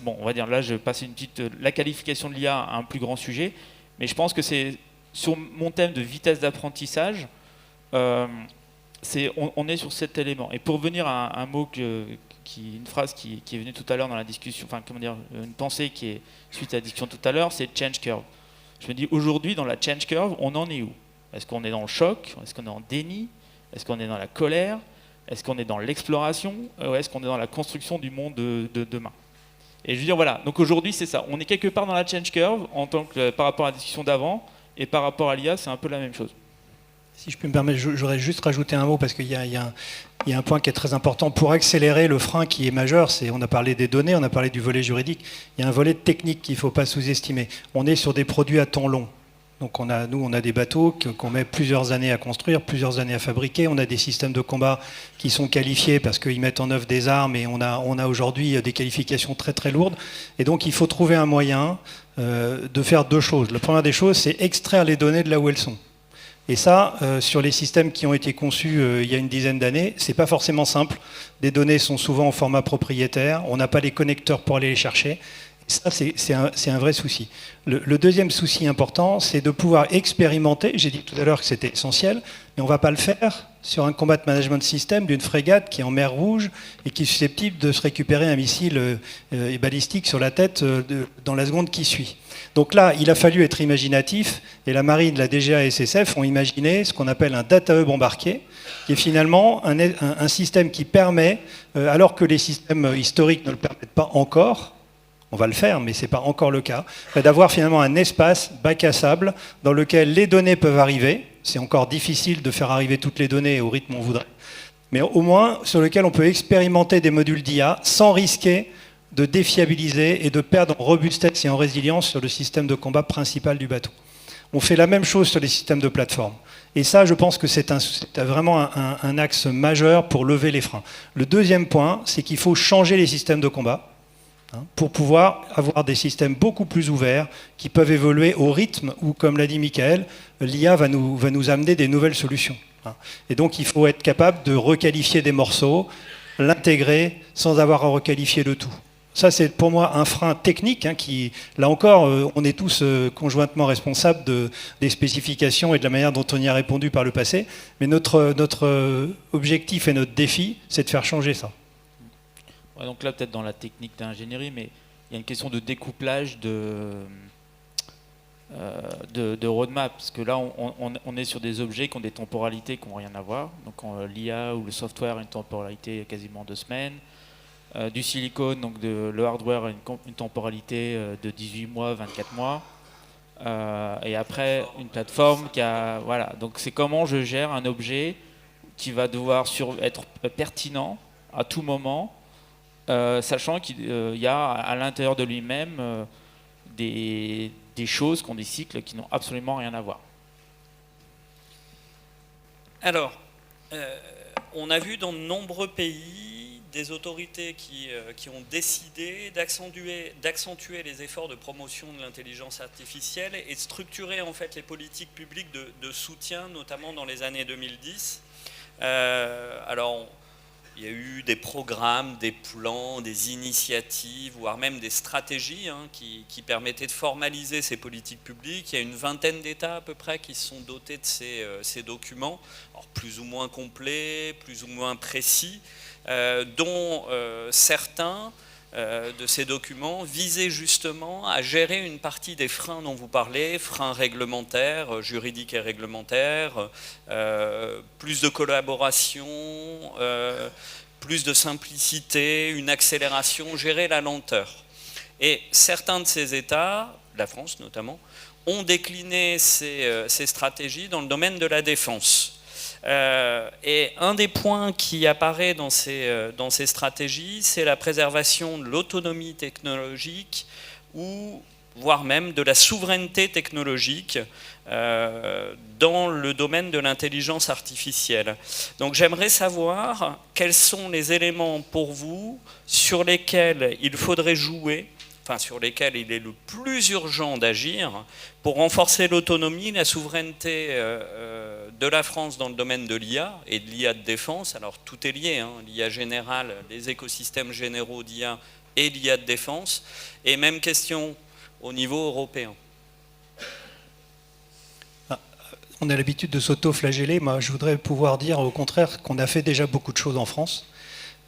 bon, on va dire, là je passe la qualification de l'IA à un plus grand sujet, mais je pense que c'est sur mon thème de vitesse d'apprentissage, on est sur cet élément. Et pour revenir à un mot, une phrase qui est venue tout à l'heure dans la discussion, une pensée qui est suite à la discussion tout à l'heure, c'est change curve. Je me dis, aujourd'hui, dans la change curve, on en est où? Est-ce qu'on est dans le choc? Est-ce qu'on est en déni? Est-ce qu'on est dans la colère? Est-ce qu'on est dans l'exploration? Ou est-ce qu'on est dans la construction du monde de demain? Et je veux dire, voilà, donc aujourd'hui c'est ça, on est quelque part dans la change curve par rapport à la discussion d'avant, et par rapport à l'IA, c'est un peu la même chose. Si je peux me permettre, j'aurais juste rajouté un mot parce qu'il y a un point qui est très important. Pour accélérer le frein qui est majeur, on a parlé des données, on a parlé du volet juridique, il y a un volet technique qu'il ne faut pas sous-estimer. On est sur des produits à temps long. Donc on a des bateaux qu'on met plusieurs années à construire, plusieurs années à fabriquer. On a des systèmes de combat qui sont qualifiés parce qu'ils mettent en œuvre des armes et on a aujourd'hui des qualifications très très lourdes. Et donc il faut trouver un moyen de faire deux choses. La première des choses, c'est extraire les données de là où elles sont. Et ça, sur les systèmes qui ont été conçus il y a une dizaine d'années, c'est pas forcément simple. Des données sont souvent en format propriétaire, on n'a pas les connecteurs pour aller les chercher. Ça, c'est un vrai souci. Le deuxième souci important, c'est de pouvoir expérimenter. J'ai dit tout à l'heure que c'était essentiel, mais on ne va pas le faire sur un combat management system d'une frégate qui est en mer Rouge et qui est susceptible de se récupérer un missile balistique sur la tête dans la seconde qui suit. Donc là, il a fallu être imaginatif, et la Marine, la DGA et SSF ont imaginé ce qu'on appelle un data hub embarqué, qui est finalement un système qui permet, alors que les systèmes historiques ne le permettent pas encore, on va le faire, mais ce n'est pas encore le cas, d'avoir finalement un espace bac à sable dans lequel les données peuvent arriver. C'est encore difficile de faire arriver toutes les données au rythme où on voudrait, mais au moins sur lequel on peut expérimenter des modules d'IA sans risquer de défiabiliser et de perdre en robustesse et en résilience sur le système de combat principal du bateau. On fait la même chose sur les systèmes de plateforme. Et ça, je pense que c'est vraiment un axe majeur pour lever les freins. Le deuxième point, c'est qu'il faut changer les systèmes de combat pour pouvoir avoir des systèmes beaucoup plus ouverts qui peuvent évoluer au rythme où, comme l'a dit Michael, l'IA va nous amener des nouvelles solutions. Et donc, il faut être capable de requalifier des morceaux, l'intégrer sans avoir à requalifier le tout. Ça, c'est pour moi un frein technique qui, là encore, on est tous conjointement responsables des spécifications et de la manière dont on y a répondu par le passé. Mais notre objectif et notre défi, c'est de faire changer ça. Ouais, donc là, peut-être dans la technique d'ingénierie, mais il y a une question de découplage de roadmap. Parce que là, on est sur des objets qui ont des temporalités qui n'ont rien à voir. Donc l'IA ou le software a une temporalité quasiment 2 semaines. Du silicone, donc le hardware a une temporalité de 18 mois, 24 mois. Et après, une plateforme qui a... Voilà, donc c'est comment je gère un objet qui va devoir être pertinent à tout moment, sachant qu'il y a à l'intérieur de lui-même des choses qui ont des cycles qui n'ont absolument rien à voir. Alors, on a vu dans de nombreux pays des autorités qui ont décidé d'accentuer les efforts de promotion de l'intelligence artificielle et de structurer en fait les politiques publiques de soutien, notamment dans les années 2010. Alors, il y a eu des programmes, des plans, des initiatives, voire même des stratégies qui permettaient de formaliser ces politiques publiques. Il y a une vingtaine d'États à peu près qui se sont dotés de ces documents, alors plus ou moins complets, plus ou moins précis, dont certains de ces documents visaient justement à gérer une partie des freins dont vous parlez, freins réglementaires, juridiques et réglementaires, plus de collaboration, plus de simplicité, une accélération, gérer la lenteur. Et certains de ces États, la France notamment, ont décliné ces stratégies dans le domaine de la défense. Et un des points qui apparaît dans ces stratégies, c'est la préservation de l'autonomie technologique ou voire même de la souveraineté technologique dans le domaine de l'intelligence artificielle. Donc j'aimerais savoir quels sont les éléments pour vous sur lesquels il faudrait jouer, enfin sur lesquels il est le plus urgent d'agir pour renforcer l'autonomie, la souveraineté de la France dans le domaine de l'IA et de l'IA de défense. Alors tout est lié, l'IA générale, les écosystèmes généraux d'IA et l'IA de défense. Et même question au niveau européen. On a l'habitude de s'auto-flageller. Moi, je voudrais pouvoir dire au contraire qu'on a fait déjà beaucoup de choses en France.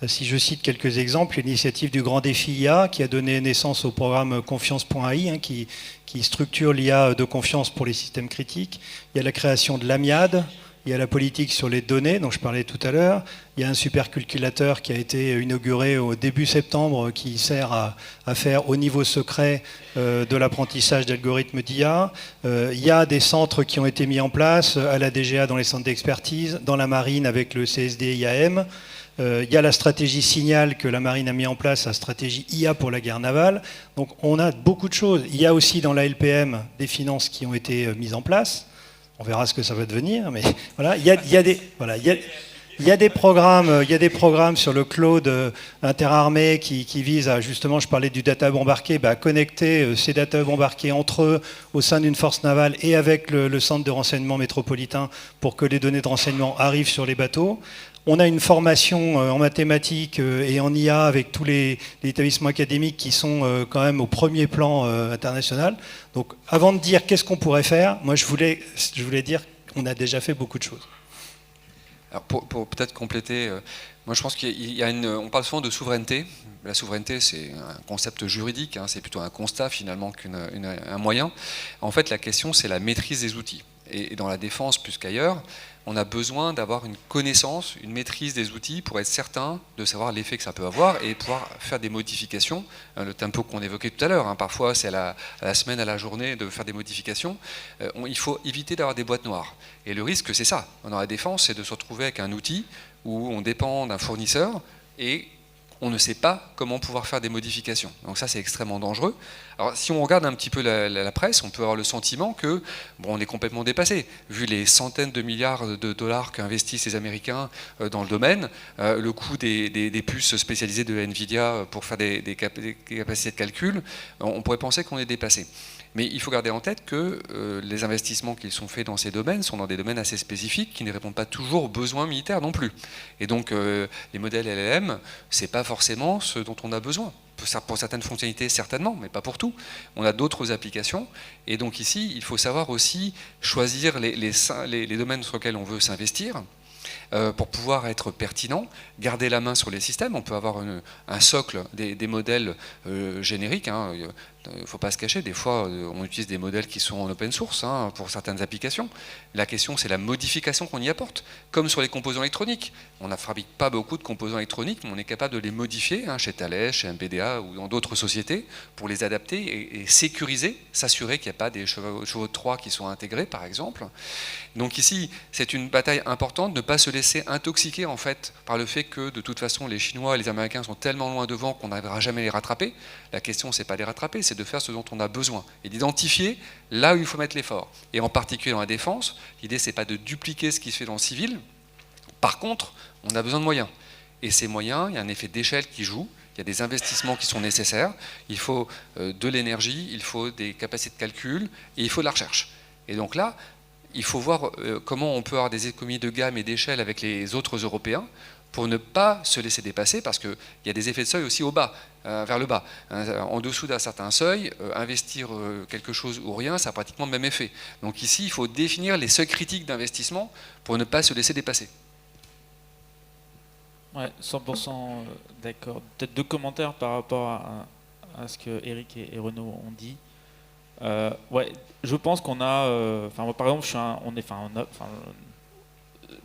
Si je cite quelques exemples, l'initiative du Grand Défi IA qui a donné naissance au programme Confiance.ai qui structure l'IA de confiance pour les systèmes critiques. Il y a la création de l'AMIAD, il y a la politique sur les données dont je parlais tout à l'heure, il y a un supercalculateur qui a été inauguré au début septembre qui sert à faire au niveau secret de l'apprentissage d'algorithmes d'IA. Il y a des centres qui ont été mis en place à la DGA dans les centres d'expertise, dans la marine avec le CSD-IAM. Il y a la stratégie Signal que la marine a mis en place, la stratégie IA pour la guerre navale. Donc on a beaucoup de choses. Il y a aussi dans la LPM des finances qui ont été mises en place. On verra ce que ça va devenir, mais voilà, il y a des programmes sur le cloud interarmées qui visent à, justement, je parlais du data embarqué, à connecter ces data embarqués entre eux au sein d'une force navale et avec le centre de renseignement métropolitain pour que les données de renseignement arrivent sur les bateaux. On a une formation en mathématiques et en IA avec tous les établissements académiques qui sont quand même au premier plan international. Donc avant de dire qu'est-ce qu'on pourrait faire, moi je voulais dire qu'on a déjà fait beaucoup de choses. Alors pour peut-être compléter, moi je pense qu'il y a on parle souvent de souveraineté. La souveraineté, c'est un concept juridique, hein, c'est plutôt un constat finalement qu'un moyen. En fait, la question, c'est la maîtrise des outils. Et dans la défense, plus qu'ailleurs, on a besoin d'avoir une connaissance, une maîtrise des outils pour être certain de savoir l'effet que ça peut avoir et pouvoir faire des modifications. Le tempo qu'on évoquait tout à l'heure, hein, parfois c'est à la semaine, à la journée de faire des modifications. Il faut éviter d'avoir des boîtes noires. Et le risque, c'est ça. Dans la défense, c'est de se retrouver avec un outil où on dépend d'un fournisseur et on ne sait pas comment pouvoir faire des modifications. Donc ça, c'est extrêmement dangereux. Alors, si on regarde un petit peu la presse, on peut avoir le sentiment que, on est complètement dépassé. Vu les centaines de milliards de dollars qu'investissent les Américains dans le domaine, le coût des puces spécialisées de Nvidia pour faire des capacités de calcul, on pourrait penser qu'on est dépassé. Mais il faut garder en tête que les investissements qui sont faits dans ces domaines sont dans des domaines assez spécifiques qui ne répondent pas toujours aux besoins militaires non plus. Et donc les modèles LLM, c'est pas forcément ce dont on a besoin. Pour certaines fonctionnalités, certainement, mais pas pour tout. On a d'autres applications. Et donc ici, il faut savoir aussi choisir les domaines sur lesquels on veut s'investir. Pour pouvoir être pertinent, garder la main sur les systèmes. On peut avoir un socle des modèles génériques. Hein. Il ne faut pas se cacher, des fois on utilise des modèles qui sont en open source hein, pour certaines applications. La question c'est la modification qu'on y apporte, comme sur les composants électroniques. On ne fabrique pas beaucoup de composants électroniques, mais on est capable de les modifier hein, chez Thales, chez MBDA ou dans d'autres sociétés pour les adapter et sécuriser, s'assurer qu'il n'y a pas des chevaux de Troie qui sont intégrés par exemple. Donc ici c'est une bataille importante de ne pas se laisser intoxiquer en fait par le fait que de toute façon les Chinois et les Américains sont tellement loin devant qu'on n'arrivera jamais à les rattraper. La question c'est pas les rattraper, c'est de faire ce dont on a besoin et d'identifier là où il faut mettre l'effort. Et en particulier dans la défense, l'idée c'est pas de dupliquer ce qui se fait dans le civil. Par contre, on a besoin de moyens. Et ces moyens, il y a un effet d'échelle qui joue, il y a des investissements qui sont nécessaires, il faut de l'énergie, il faut des capacités de calcul et il faut de la recherche. Et donc là, il faut voir comment on peut avoir des économies de gamme et d'échelle avec les autres Européens pour ne pas se laisser dépasser, parce qu'il y a des effets de seuil aussi au bas, vers le bas. En dessous d'un certain seuil, investir quelque chose ou rien, ça a pratiquement le même effet. Donc ici, il faut définir les seuils critiques d'investissement pour ne pas se laisser dépasser. Ouais, 100% d'accord. Peut-être deux commentaires par rapport à ce que Eric et Renaud ont dit. Ouais, je pense qu'on a, moi, par exemple,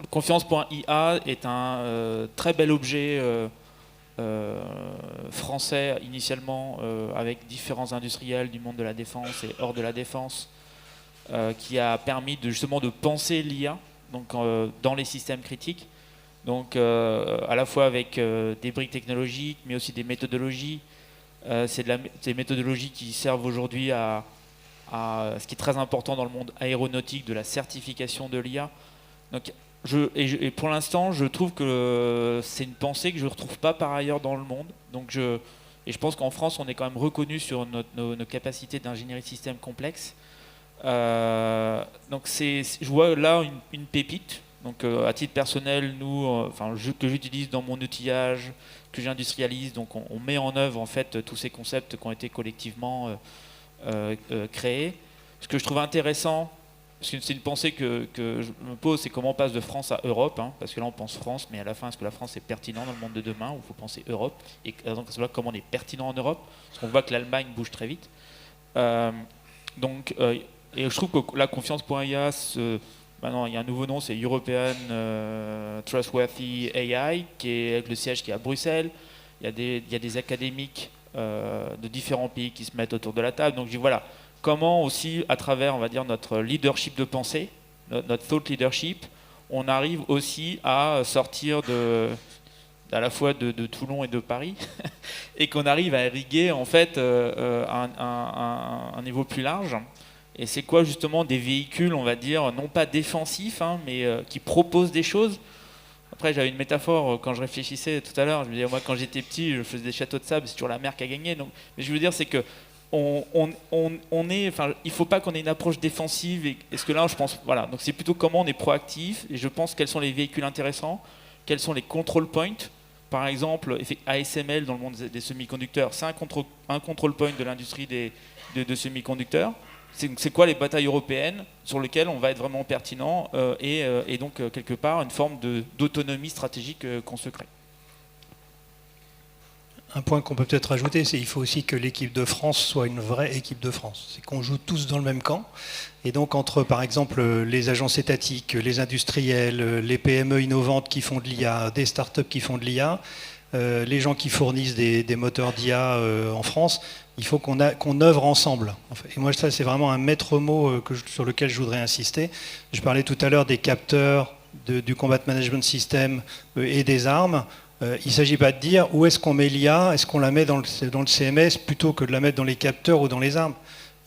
Confiance.IA est un très bel objet français initialement avec différents industriels du monde de la défense et hors de la défense qui a permis justement de penser l'IA donc, dans les systèmes critiques. Donc à la fois avec des briques technologiques mais aussi des méthodologies. C'est des méthodologies qui servent aujourd'hui à ce qui est très important dans le monde aéronautique de la certification de l'IA. Donc, et pour l'instant, je trouve que c'est une pensée que je ne retrouve pas par ailleurs dans le monde. Donc je pense qu'en France, on est quand même reconnu sur nos capacités d'ingénierie de système complexe. Donc je vois là une pépite. Donc à titre personnel, que j'utilise dans mon outillage, que j'industrialise. Donc on met en œuvre en fait tous ces concepts qui ont été collectivement créés. Ce que je trouve intéressant, parce que c'est une pensée que je me pose, c'est comment on passe de France à Europe, hein, parce que là on pense France, mais à la fin, est-ce que la France est pertinente dans le monde de demain, ou il faut penser Europe, et donc là, comment on est pertinent en Europe, parce qu'on voit que l'Allemagne bouge très vite. Et je trouve que la Confiance.IA maintenant il y a un nouveau nom, c'est European Trustworthy AI, qui est avec le siège qui est à Bruxelles. Il y a des académiques de différents pays qui se mettent autour de la table. Donc je dis voilà, comment aussi à travers, on va dire, notre leadership de pensée, notre thought leadership, on arrive aussi à sortir à la fois de Toulon et de Paris et qu'on arrive à irriguer en fait un niveau plus large. Et c'est quoi justement des véhicules, on va dire, non pas défensifs, hein, mais qui proposent des choses. Après, j'avais une métaphore quand je réfléchissais tout à l'heure. Je me disais, moi, quand j'étais petit, je faisais des châteaux de sable, c'est toujours la mer qui a gagné. Donc, mais je veux dire, c'est que il faut pas qu'on ait une approche défensive. Et ce que là, je pense, voilà. Donc, c'est plutôt comment on est proactif. Et je pense quels sont les véhicules intéressants, quels sont les control points. Par exemple, ASML dans le monde des semi-conducteurs, c'est un control point de l'industrie de semi-conducteurs. C'est quoi les batailles européennes sur lesquelles on va être vraiment pertinent et donc quelque part une forme d'autonomie stratégique qu'on se crée. Un point qu'on peut peut-être ajouter, c'est qu'il faut aussi que l'équipe de France soit une vraie équipe de France. C'est qu'on joue tous dans le même camp. Et donc entre, par exemple, les agences étatiques, les industriels, les PME innovantes qui font de l'IA, des startups qui font de l'IA, les gens qui fournissent des moteurs d'IA en France, il faut qu'on œuvre ensemble. Et moi, ça, c'est vraiment un maître mot sur lequel je voudrais insister. Je parlais tout à l'heure des capteurs, du Combat Management System et des armes. Il ne s'agit pas de dire où est-ce qu'on met l'IA, est-ce qu'on la met dans le CMS plutôt que de la mettre dans les capteurs ou dans les armes.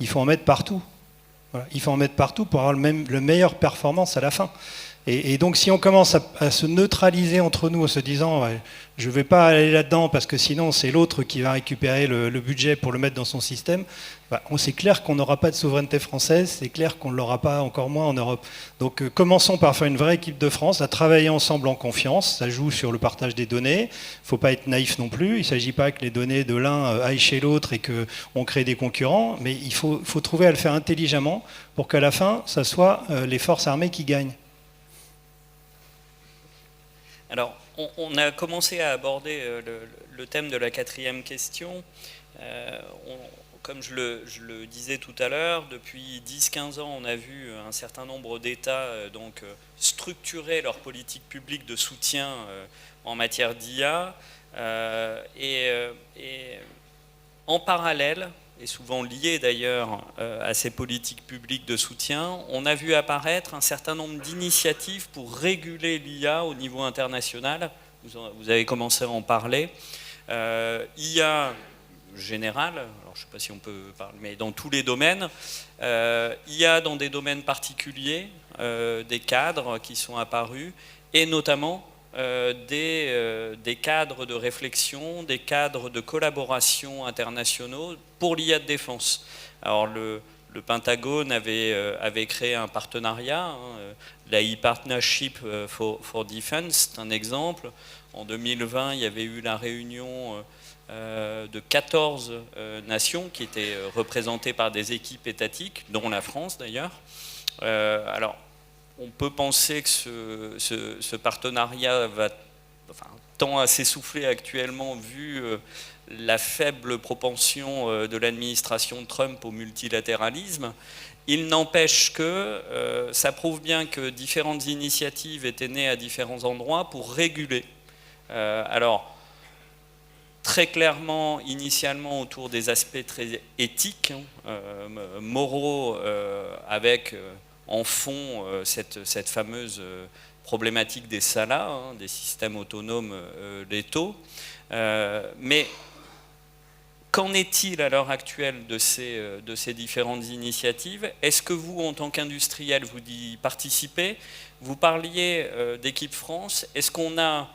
Il faut en mettre partout. Voilà. Il faut en mettre partout pour avoir le meilleure performance à la fin. Et donc si on commence à se neutraliser entre nous en se disant ouais, je ne vais pas aller là-dedans parce que sinon c'est l'autre qui va récupérer le budget pour le mettre dans son système, c'est clair qu'on n'aura pas de souveraineté française, c'est clair qu'on ne l'aura pas encore moins en Europe. Donc commençons par faire une vraie équipe de France, à travailler ensemble en confiance, ça joue sur le partage des données, il ne faut pas être naïf non plus, il ne s'agit pas que les données de l'un aillent chez l'autre et qu'on crée des concurrents, mais il faut trouver à le faire intelligemment pour qu'à la fin, ça soit les forces armées qui gagnent. Alors, on a commencé à aborder le thème de la quatrième question. Comme je le disais tout à l'heure, depuis 10-15 ans, on a vu un certain nombre d'États structurer leur politique publique de soutien en matière d'IA. Et en parallèle, et souvent lié d'ailleurs à ces politiques publiques de soutien, on a vu apparaître un certain nombre d'initiatives pour réguler l'IA au niveau international. Vous avez commencé à en parler. IA générale, alors je ne sais pas si on peut parler, mais dans tous les domaines. IA dans des domaines particuliers, des cadres qui sont apparus, et notamment des cadres de réflexion, des cadres de collaboration internationaux pour l'IA de défense. Alors le Pentagone avait créé un partenariat, l'AI Partnership for Defense, c'est un exemple. En 2020, il y avait eu la réunion de 14 nations qui étaient représentées par des équipes étatiques, dont la France d'ailleurs. Alors, on peut penser que ce partenariat tend à s'essouffler actuellement vu la faible propension de l'administration Trump au multilatéralisme. Il n'empêche que ça prouve bien que différentes initiatives étaient nées à différents endroits pour réguler. Alors, très clairement, initialement autour des aspects très éthiques, moraux, avec en fond cette fameuse problématique des SALA, des systèmes autonomes létaux. Mais qu'en est-il à l'heure actuelle de ces différentes initiatives? Est-ce que vous, en tant qu'industriel, vous y participez? Vous parliez d'équipe France. Est-ce qu'on a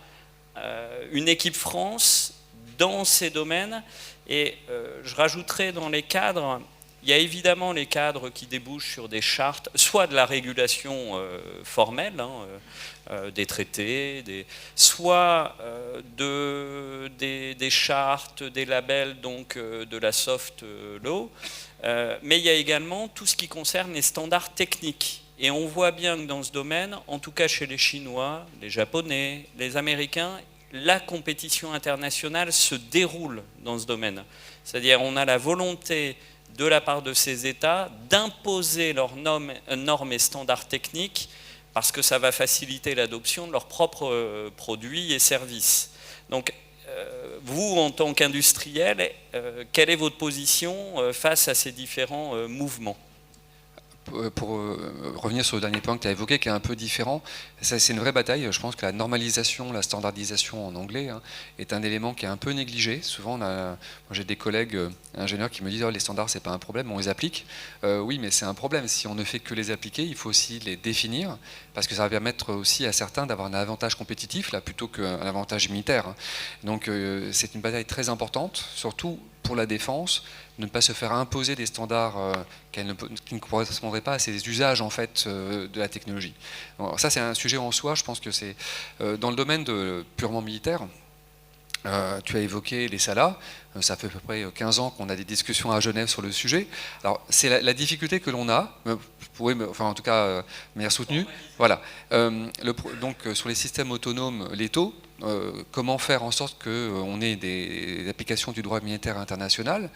une équipe France dans ces domaines? Et je rajouterai dans les cadres, il y a évidemment les cadres qui débouchent sur des chartes, soit de la régulation formelle, des traités, soit des chartes, des labels, donc de la soft law, mais il y a également tout ce qui concerne les standards techniques. Et on voit bien que dans ce domaine, en tout cas chez les Chinois, les Japonais, les Américains, la compétition internationale se déroule dans ce domaine. C'est-à-dire on a la volonté de la part de ces États d'imposer leurs normes et standards techniques parce que ça va faciliter l'adoption de leurs propres produits et services. Donc, vous, en tant qu'industriel, quelle est votre position face à ces différents mouvements ? Pour revenir sur le dernier point que tu as évoqué, qui est un peu différent, c'est une vraie bataille. Je pense que la normalisation, la standardisation en anglais est un élément qui est un peu négligé. Souvent, moi, j'ai des collègues ingénieurs qui me disent les standards, c'est pas un problème, on les applique. Oui, mais c'est un problème. Si on ne fait que les appliquer, il faut aussi les définir, parce que ça va permettre aussi à certains d'avoir un avantage compétitif, là, plutôt qu'un avantage militaire. Donc, c'est une bataille très importante, surtout pour la défense, de ne pas se faire imposer des standards qui ne correspondraient pas à ces usages en fait de la technologie. Alors, ça c'est un sujet en soi, je pense que c'est dans le domaine purement militaire. Tu as évoqué les SALA, ça fait à peu près 15 ans qu'on a des discussions à Genève sur le sujet. Alors c'est la difficulté que l'on a, enfin en tout cas de manière soutenue, voilà. Donc sur les systèmes autonomes létaux, comment faire en sorte qu'on ait des applications du droit militaire international,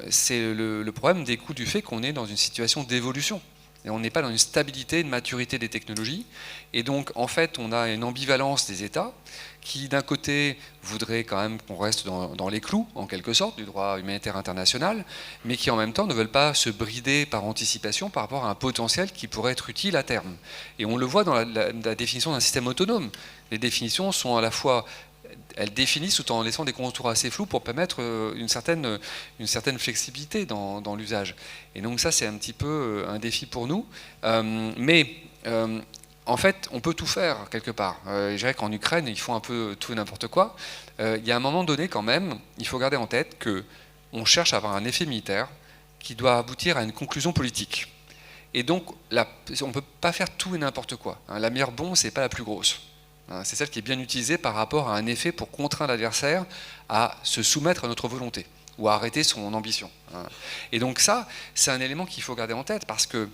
c'est le problème des coûts du fait qu'on est dans une situation d'évolution. Et on n'est pas dans une stabilité, une maturité des technologies. Et donc, en fait, on a une ambivalence des États qui, d'un côté, voudraient quand même qu'on reste dans les clous, en quelque sorte, du droit humanitaire international, mais qui, en même temps, ne veulent pas se brider par anticipation par rapport à un potentiel qui pourrait être utile à terme. Et on le voit dans la définition d'un système autonome. Les définitions sont à la fois... Elles définissent tout en laissant des contours assez flous pour permettre une certaine flexibilité dans l'usage. Et donc ça, c'est un petit peu un défi pour nous. En fait, on peut tout faire quelque part. Je dirais qu'en Ukraine, ils font un peu tout et n'importe quoi. Il y a un moment donné, quand même, il faut garder en tête qu'on cherche à avoir un effet militaire qui doit aboutir à une conclusion politique. Et donc, on ne peut pas faire tout et n'importe quoi. La meilleure bombe, c'est pas la plus grosse. C'est celle qui est bien utilisée par rapport à un effet pour contraindre l'adversaire à se soumettre à notre volonté ou à arrêter son ambition. Et donc ça, c'est un élément qu'il faut garder en tête parce que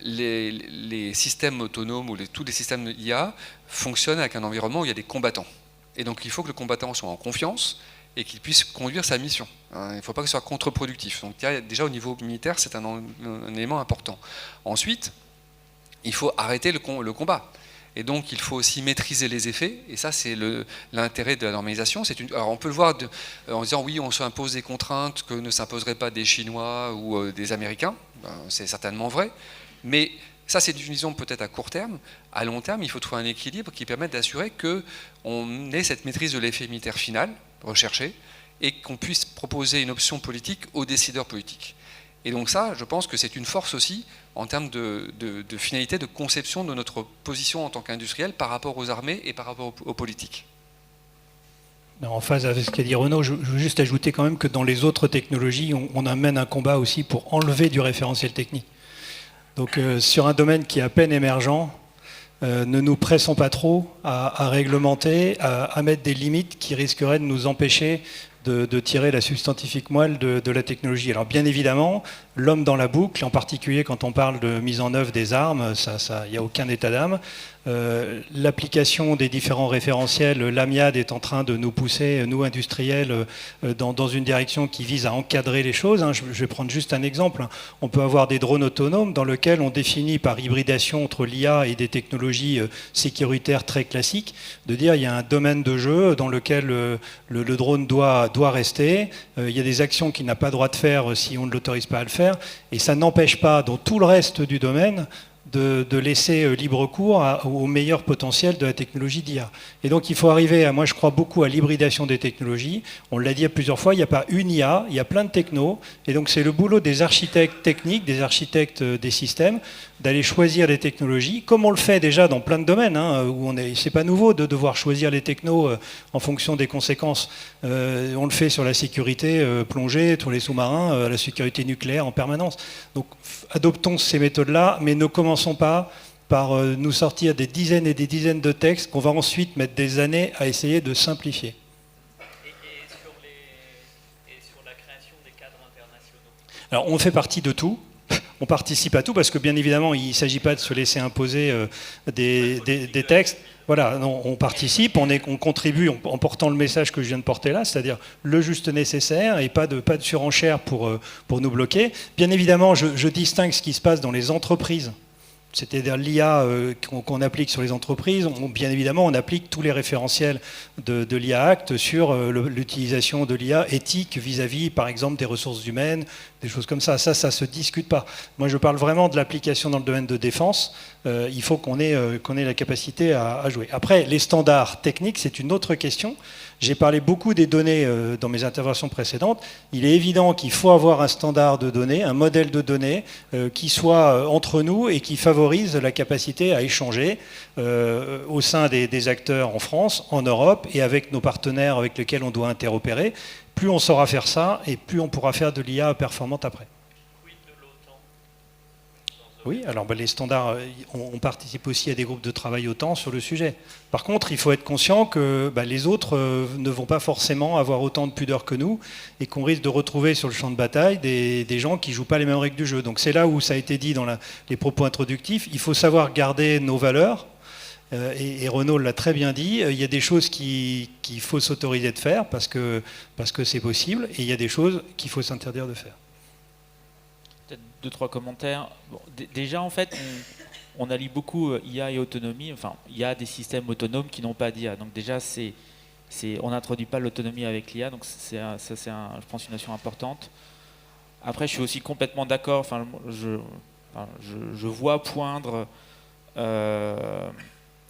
les systèmes autonomes ou tous les systèmes IA fonctionnent avec un environnement où il y a des combattants. Et donc il faut que le combattant soit en confiance et qu'il puisse conduire sa mission. Il ne faut pas que ce soit contre-productif. Donc déjà au niveau militaire, c'est un élément important. Ensuite, il faut arrêter le combat. Et donc, il faut aussi maîtriser les effets. Et ça, c'est l'intérêt de la normalisation. Alors, on peut le voir en disant, oui, on s'impose des contraintes que ne s'imposeraient pas des Chinois ou des Américains. C'est certainement vrai. Mais ça, c'est une vision peut-être à court terme. À long terme, il faut trouver un équilibre qui permette d'assurer qu'on ait cette maîtrise de l'effet militaire final, recherché, et qu'on puisse proposer une option politique aux décideurs politiques. Et donc ça, je pense que c'est une force aussi en termes de finalité, de conception de notre position en tant qu'industriel par rapport aux armées et par rapport aux politiques. En phase avec ce qu'a dit Renaud, je veux juste ajouter quand même que dans les autres technologies, on amène un combat aussi pour enlever du référentiel technique. Donc sur un domaine qui est à peine émergent, ne nous pressons pas trop à réglementer, à mettre des limites qui risqueraient de nous empêcher de tirer la substantifique moelle de la technologie. Alors bien évidemment, l'homme dans la boucle, en particulier quand on parle de mise en œuvre des armes, il n'y a aucun état d'âme. L'application des différents référentiels, l'AMIAD est en train de nous pousser, nous industriels, dans une direction qui vise à encadrer les choses. Je vais prendre juste un exemple. On peut avoir des drones autonomes dans lesquels on définit par hybridation entre l'IA et des technologies sécuritaires très classiques, de dire il y a un domaine de jeu dans lequel le drone doit rester, il y a des actions qu'il n'a pas le droit de faire si on ne l'autorise pas à le faire, et ça n'empêche pas dans tout le reste du domaine de laisser libre cours au meilleur potentiel de la technologie d'IA. Et donc il faut arriver moi je crois beaucoup à l'hybridation des technologies. On l'a dit plusieurs fois, il n'y a pas une IA, il y a plein de technos. Et donc c'est le boulot des architectes techniques, des architectes des systèmes, d'aller choisir les technologies, comme on le fait déjà dans plein de domaines, où c'est pas nouveau de devoir choisir les technos en fonction des conséquences. On le fait sur la sécurité plongée, sur les sous-marins, la sécurité nucléaire en permanence. Donc adoptons ces méthodes-là, mais ne commençons pas par nous sortir des dizaines et des dizaines de textes qu'on va ensuite mettre des années à essayer de simplifier. Et sur la création des cadres internationaux ? Alors on fait partie de tout. On participe à tout parce que bien évidemment il ne s'agit pas de se laisser imposer des textes. Voilà, non, on participe, on contribue en portant le message que je viens de porter là, c'est-à-dire le juste nécessaire et pas de surenchère pour nous bloquer. Bien évidemment, je distingue ce qui se passe dans les entreprises. c'est-à-dire l'IA qu'on applique sur les entreprises, bien évidemment, on applique tous les référentiels de l'IA Act sur l'utilisation de l'IA éthique vis-à-vis, par exemple, des ressources humaines, des choses comme ça. Ça se discute pas. Moi, je parle vraiment de l'application dans le domaine de défense. Il faut qu'on ait la capacité à jouer. Après, les standards techniques, c'est une autre question. J'ai parlé beaucoup des données dans mes interventions précédentes. Il est évident qu'il faut avoir un standard de données, un modèle de données qui soit entre nous et qui favorise la capacité à échanger au sein des acteurs en France, en Europe et avec nos partenaires avec lesquels on doit interopérer. Plus on saura faire ça et plus on pourra faire de l'IA performante après. Oui, alors les standards, on participe aussi à des groupes de travail OTAN sur le sujet. Par contre, il faut être conscient que les autres ne vont pas forcément avoir autant de pudeur que nous et qu'on risque de retrouver sur le champ de bataille des gens qui ne jouent pas les mêmes règles du jeu. Donc c'est là où ça a été dit dans les propos introductifs, il faut savoir garder nos valeurs. Et Renaud l'a très bien dit, il y a des choses qu'il faut s'autoriser de faire parce que c'est possible, et il y a des choses qu'il faut s'interdire de faire. Peut-être 2-3 commentaires. Bon, déjà, en fait, on allie beaucoup IA et autonomie. Enfin, il y a des systèmes autonomes qui n'ont pas d'IA. Donc déjà, on n'introduit pas l'autonomie avec l'IA. Donc c'est je pense, une notion importante. Après, je suis aussi complètement d'accord. Enfin, je vois poindre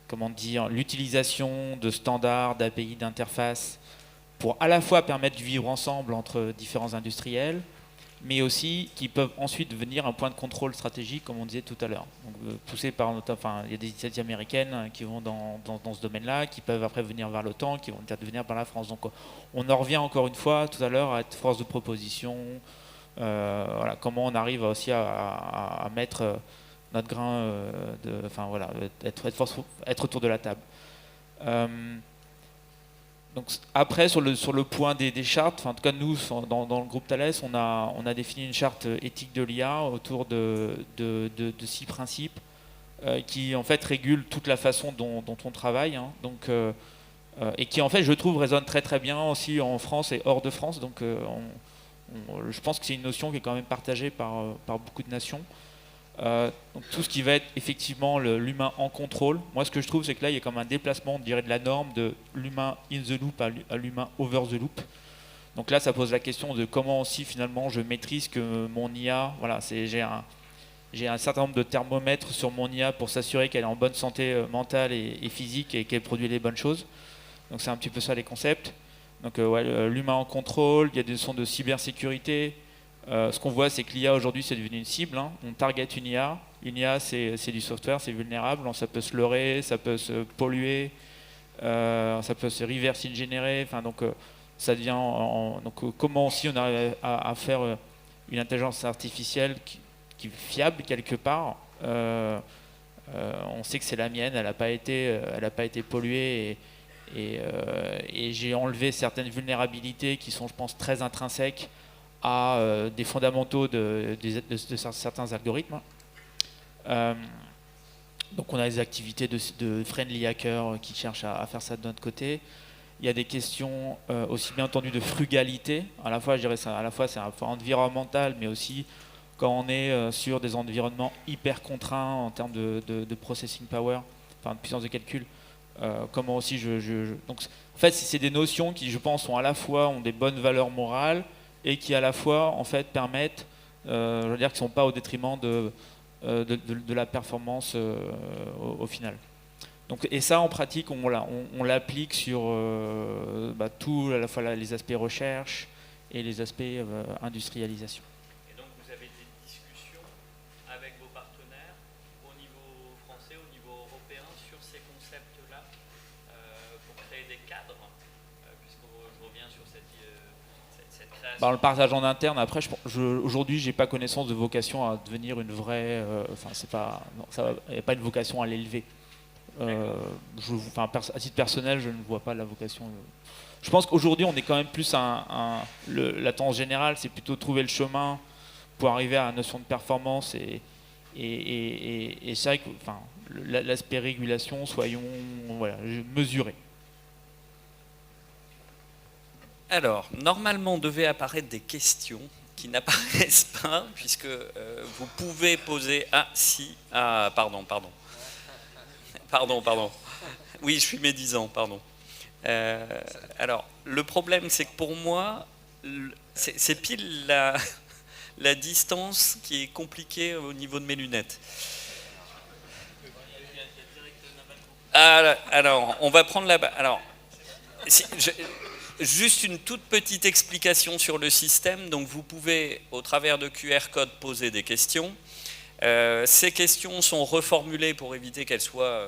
comment dire, l'utilisation de standards, d'API, d'interfaces pour à la fois permettre du vivre ensemble entre différents industriels, mais aussi qui peuvent ensuite devenir un point de contrôle stratégique, comme on disait tout à l'heure. Poussé par, il y a des initiatives américaines qui vont dans ce domaine-là, qui peuvent après venir vers l'OTAN, qui vont devenir par la France. Donc on en revient encore une fois tout à l'heure à être force de proposition, voilà, comment on arrive aussi à mettre notre grain, être autour de la table. Donc après, sur le point des chartes, en tout cas nous, dans le groupe Thales, on a défini une charte éthique de l'IA autour de 6 principes qui en fait régulent toute la façon dont on travaille, hein, donc, et qui en fait, je trouve, résonnent très très bien aussi en France et hors de France. Donc je pense que c'est une notion qui est quand même partagée par beaucoup de nations. Donc tout ce qui va être effectivement l'humain en contrôle. Moi, ce que je trouve, c'est que là, il y a comme un déplacement, on dirait, de la norme de l'humain in the loop à l'humain over the loop. Donc là, ça pose la question de comment aussi, finalement, je maîtrise que mon IA, voilà, j'ai un certain nombre de thermomètres sur mon IA pour s'assurer qu'elle est en bonne santé mentale et physique et qu'elle produit les bonnes choses. Donc c'est un petit peu ça les concepts. Donc l'humain en contrôle, il y a des notions de cybersécurité. Ce qu'on voit, c'est que l'IA aujourd'hui, c'est devenu une cible, hein. On target une IA. Une IA, c'est du software, c'est vulnérable. Donc, ça peut se leurrer, ça peut se polluer, ça peut se reverse engineer. Enfin, donc, ça devient. Donc, comment aussi on arrive à faire une intelligence artificielle qui est fiable quelque part. On sait que c'est la mienne, elle n'a pas été polluée et j'ai enlevé certaines vulnérabilités qui sont, je pense, très intrinsèques à des fondamentaux de certains algorithmes. Donc on a des activités de friendly hackers qui cherchent à faire ça de notre côté. Il y a des questions aussi bien entendu de frugalité. À la fois, je dirais ça, à la fois c'est un peu environnemental, mais aussi quand on est sur des environnements hyper contraints en termes de processing power, enfin de puissance de calcul. Comment aussi donc en fait, c'est des notions qui, je pense, ont des bonnes valeurs morales et qui à la fois en fait permettent, je veux dire, qui ne sont pas au détriment de la performance au final. Donc, et ça en pratique, on l'applique sur tout, à la fois les aspects recherche et les aspects industrialisation. Et donc vous avez des discussions avec vos partenaires au niveau français, au niveau européen sur ces concepts-là pour créer des cadres, puisque je reviens sur cette création. Le partage en interne, après, aujourd'hui, j'ai pas connaissance de vocation à devenir une vraie. Il n'y a pas une vocation à l'élever. À titre personnel, je ne vois pas la vocation. Je pense qu'aujourd'hui, on est quand même plus la tendance générale, c'est plutôt trouver le chemin pour arriver à la notion de performance et c'est vrai que, l'aspect régulation, soyons mesurés. Alors, normalement, devait apparaître des questions. qui n'apparaissent pas, puisque vous pouvez poser... Ah, si. Ah, pardon. Oui, je suis médisant, pardon. Alors, le problème, c'est que pour moi, c'est pile la distance qui est compliquée au niveau de mes lunettes. Alors, on va prendre la... Alors, juste une toute petite explication sur le système. Donc, vous pouvez, au travers de QR code, poser des questions. Ces questions sont reformulées pour éviter qu'elles soient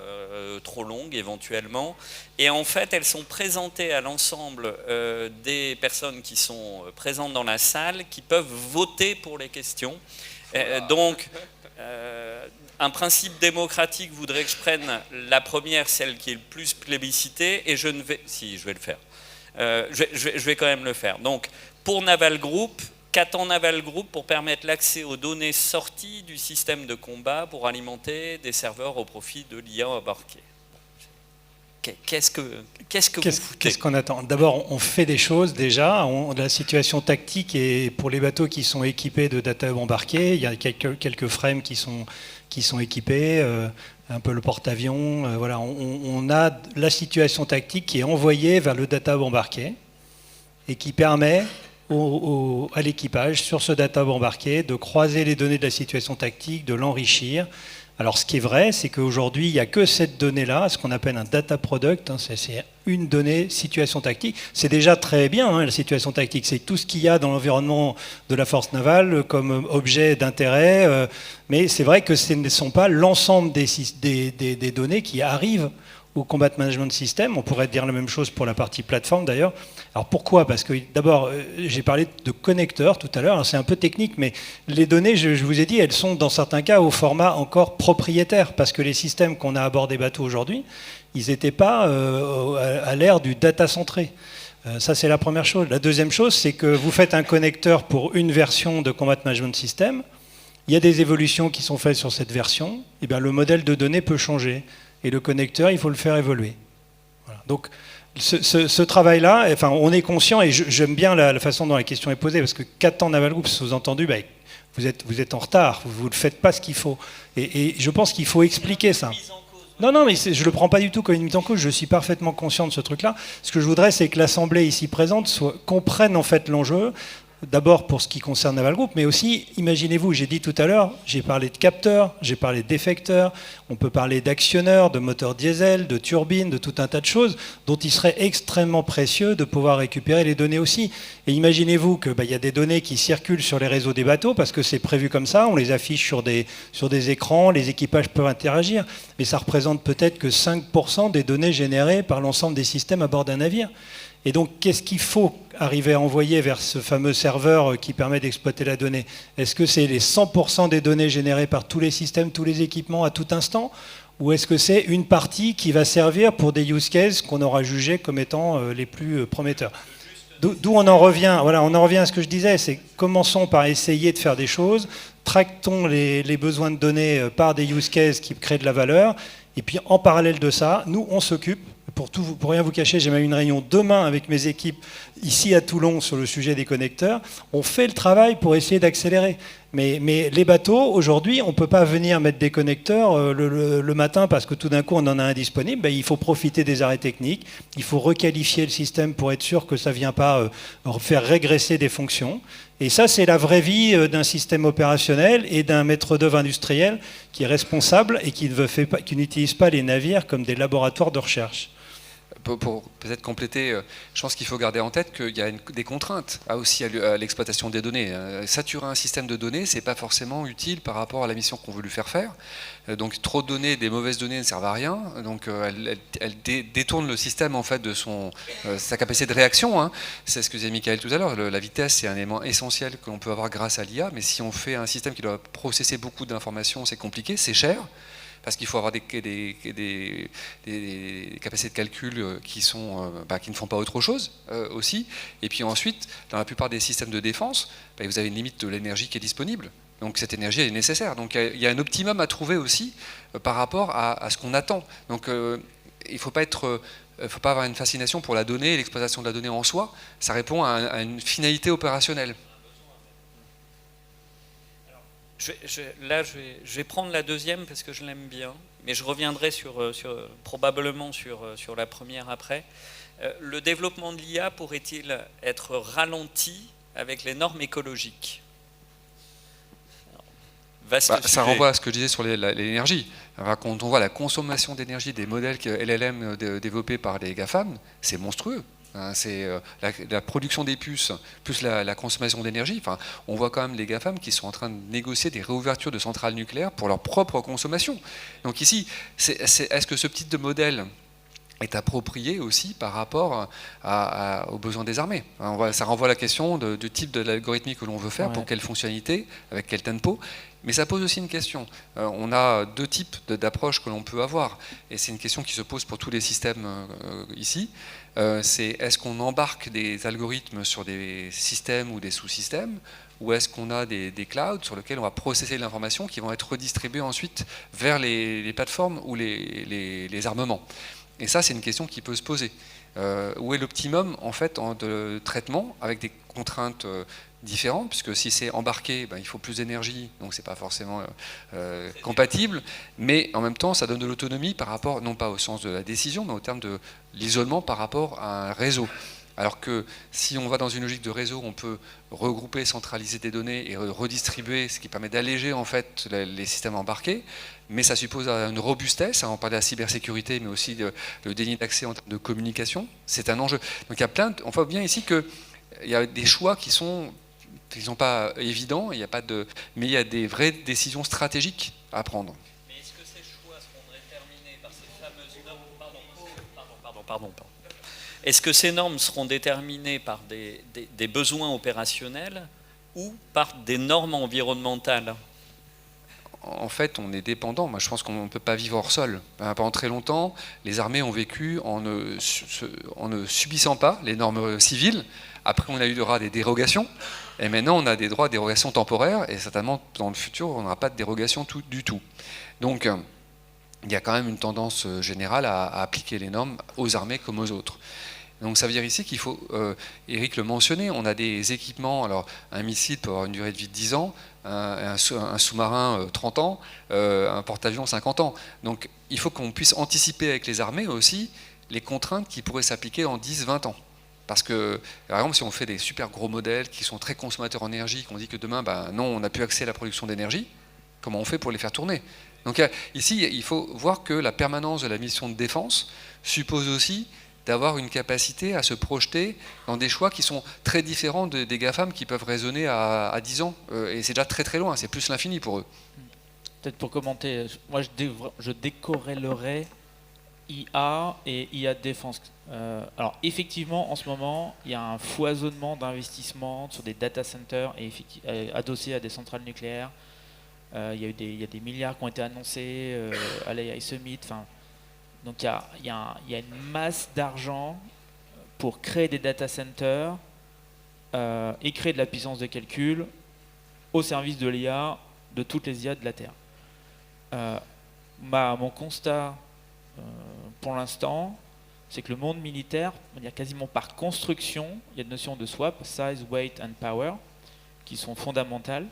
trop longues, éventuellement. Et en fait, elles sont présentées à l'ensemble des personnes qui sont présentes dans la salle, qui peuvent voter pour les questions. Donc... un principe démocratique voudrait que je prenne la première, celle qui est le plus plébiscitée, et je ne vais... Si, je vais le faire. Je vais quand même le faire. Donc, pour Naval Group, qu'attend Naval Group pour permettre l'accès aux données sorties du système de combat pour alimenter des serveurs au profit de l'IA embarquée? Qu'est-ce qu'on attend? D'abord, on fait des choses déjà. La situation tactique est pour les bateaux qui sont équipés de data hub embarqués. Il y a quelques frames qui sont équipés, un peu le porte-avions. Voilà, on a la situation tactique qui est envoyée vers le data hub embarqué et qui permet à l'équipage, sur ce data hub embarqué, de croiser les données de la situation tactique, de l'enrichir. Alors, ce qui est vrai, c'est qu'aujourd'hui, il n'y a que cette donnée-là, ce qu'on appelle un data product, c'est une donnée situation tactique. C'est déjà très bien, la situation tactique. C'est tout ce qu'il y a dans l'environnement de la force navale comme objet d'intérêt. Mais c'est vrai que ce ne sont pas l'ensemble des données qui arrivent au Combat Management System. On pourrait dire la même chose pour la partie plateforme d'ailleurs. Alors pourquoi? Parce que d'abord, j'ai parlé de connecteurs tout à l'heure, c'est un peu technique, mais les données, je vous ai dit, elles sont dans certains cas au format encore propriétaire, parce que les systèmes qu'on a à bord des bateaux aujourd'hui, ils n'étaient pas à l'ère du data centré. Ça, c'est la première chose. La deuxième chose, c'est que vous faites un connecteur pour une version de Combat Management System, il y a des évolutions qui sont faites sur cette version, et bien le modèle de données peut changer. Et le connecteur, il faut le faire évoluer. Voilà. Donc, ce travail-là, enfin, on est conscient, et j'aime bien la façon dont la question est posée, parce que qu'attend Naval Group, sous-entendu, vous êtes en retard, vous ne faites pas ce qu'il faut. Et je pense qu'il faut expliquer ça. Non, mais je ne le prends pas du tout comme une mise en cause, je suis parfaitement conscient de ce truc-là. Ce que je voudrais, c'est que l'Assemblée ici présente comprenne en fait l'enjeu. D'abord pour ce qui concerne Naval Group, mais aussi, imaginez-vous, j'ai dit tout à l'heure, j'ai parlé de capteurs, j'ai parlé d'effecteurs, on peut parler d'actionneurs, de moteurs diesel, de turbines, de tout un tas de choses dont il serait extrêmement précieux de pouvoir récupérer les données aussi. Et imaginez-vous qu'il y a des données qui circulent sur les réseaux des bateaux, parce que c'est prévu comme ça, on les affiche sur des écrans, les équipages peuvent interagir, mais ça représente peut-être que 5% des données générées par l'ensemble des systèmes à bord d'un navire. Et donc, qu'est-ce qu'il faut arriver à envoyer vers ce fameux serveur qui permet d'exploiter la donnée? Est-ce que c'est les 100% des données générées par tous les systèmes, tous les équipements à tout instant? Ou est-ce que c'est une partie qui va servir pour des use cases qu'on aura jugés comme étant les plus prometteurs? D'où on en revient, voilà, on en revient à ce que je disais, c'est commençons par essayer de faire des choses, tractons les besoins de données par des use cases qui créent de la valeur, et puis en parallèle de ça, nous on s'occupe. Pour rien vous cacher, j'ai même une réunion demain avec mes équipes ici à Toulon sur le sujet des connecteurs. On fait le travail pour essayer d'accélérer. Mais les bateaux, aujourd'hui, on ne peut pas venir mettre des connecteurs le matin parce que tout d'un coup on en a un disponible. Il faut profiter des arrêts techniques, il faut requalifier le système pour être sûr que ça ne vient pas faire régresser des fonctions. Et ça, c'est la vraie vie d'un système opérationnel et d'un maître d'œuvre industriel qui est responsable et qui n'utilise pas les navires comme des laboratoires de recherche. Pour peut-être compléter, je pense qu'il faut garder en tête qu'il y a des contraintes aussi à l'exploitation des données. Saturer un système de données, c'est pas forcément utile par rapport à la mission qu'on veut lui faire faire. Donc trop de données, des mauvaises données ne servent à rien. Donc elles détournent le système en fait de sa capacité de réaction. C'est ce que disait Michael tout à l'heure. La vitesse, c'est un élément essentiel que l'on peut avoir grâce à l'IA. Mais si on fait un système qui doit processer beaucoup d'informations, c'est compliqué, c'est cher. Parce qu'il faut avoir des capacités de calcul qui ne font pas autre chose aussi. Et puis ensuite, dans la plupart des systèmes de défense, vous avez une limite de l'énergie qui est disponible. Donc cette énergie elle est nécessaire. Donc il y a un optimum à trouver aussi par rapport à ce qu'on attend. Donc il ne faut pas avoir une fascination pour la donnée et l'exploitation de la donnée en soi. Ça répond à une finalité opérationnelle. Je vais prendre la deuxième parce que je l'aime bien, mais je reviendrai probablement sur la première après. Le développement de l'IA pourrait-il être ralenti avec les normes écologiques? Ça renvoie à ce que je disais sur l'énergie. Quand on voit la consommation d'énergie des modèles LLM développés par les GAFAM, c'est monstrueux. C'est la production des puces plus la consommation d'énergie. Enfin, on voit quand même les GAFAM qui sont en train de négocier des réouvertures de centrales nucléaires pour leur propre consommation. Donc ici, est-ce que ce type de modèle est approprié aussi par rapport aux besoins des armées? Ça renvoie à la question du type de l'algorithmique que l'on veut faire, pour quelle fonctionnalité, avec quel tempo. Mais ça pose aussi une question. On a deux types d'approches que l'on peut avoir, et c'est une question qui se pose pour tous les systèmes ici. C'est est-ce qu'on embarque des algorithmes sur des systèmes ou des sous-systèmes, ou est-ce qu'on a des clouds sur lesquels on va processer l'information qui vont être redistribuées ensuite vers les plateformes ou les armements? Et ça, c'est une question qui peut se poser. Où est l'optimum en fait de traitement avec des contraintes différentes, puisque si c'est embarqué, il faut plus d'énergie, donc c'est pas forcément compatible, mais en même temps ça donne de l'autonomie par rapport, non pas au sens de la décision, mais au terme de l'isolement par rapport à un réseau. Alors que si on va dans une logique de réseau, on peut regrouper, centraliser des données et redistribuer, ce qui permet d'alléger en fait les systèmes embarqués, mais ça suppose une robustesse, on parlait de la cybersécurité, mais aussi le déni d'accès en termes de communication, c'est un enjeu. Donc il y a on voit bien ici qu'il y a des choix qui sont pas évidents, mais il y a des vraies décisions stratégiques à prendre. Mais est-ce que ces choix seront déterminés par ces fameuses normes? Pardon. Est-ce que ces normes seront déterminées par des besoins opérationnels ou par des normes environnementales? En fait, on est dépendant. Moi, je pense qu'on ne peut pas vivre hors sol. Pendant très longtemps, les armées ont vécu en ne subissant pas les normes civiles. Après, on a eu le droit à des dérogations. Et maintenant, on a des droits à dérogations temporaires. Et certainement, dans le futur, on n'aura pas de dérogation du tout. Donc, il y a quand même une tendance générale à appliquer les normes aux armées comme aux autres. Donc ça veut dire ici qu'il faut, Eric le mentionnait, on a des équipements, alors un missile peut avoir une durée de vie de 10 ans, un sous-marin 30 ans, un porte-avions 50 ans. Donc il faut qu'on puisse anticiper avec les armées aussi les contraintes qui pourraient s'appliquer en 10-20 ans. Parce que, par exemple, si on fait des super gros modèles qui sont très consommateurs en énergie, qu'on dit que demain, non, on n'a plus accès à la production d'énergie, comment on fait pour les faire tourner? Donc ici, il faut voir que la permanence de la mission de défense suppose aussi d'avoir une capacité à se projeter dans des choix qui sont très différents des GAFAM qui peuvent raisonner à 10 ans. Et c'est déjà très très loin, c'est plus l'infini pour eux. Peut-être pour commenter, moi je décorrélerais IA et IA de défense. Alors effectivement, en ce moment, il y a un foisonnement d'investissements sur des data centers adossés à des centrales nucléaires. Il y a des milliards qui ont été annoncés à l'AI Summit. Donc il y a une masse d'argent pour créer des data centers et créer de la puissance de calcul au service de l'IA, de toutes les IA de la Terre. Mon constat pour l'instant, c'est que le monde militaire, quasiment par construction, il y a des notions de swap, size, weight and power, qui sont fondamentales.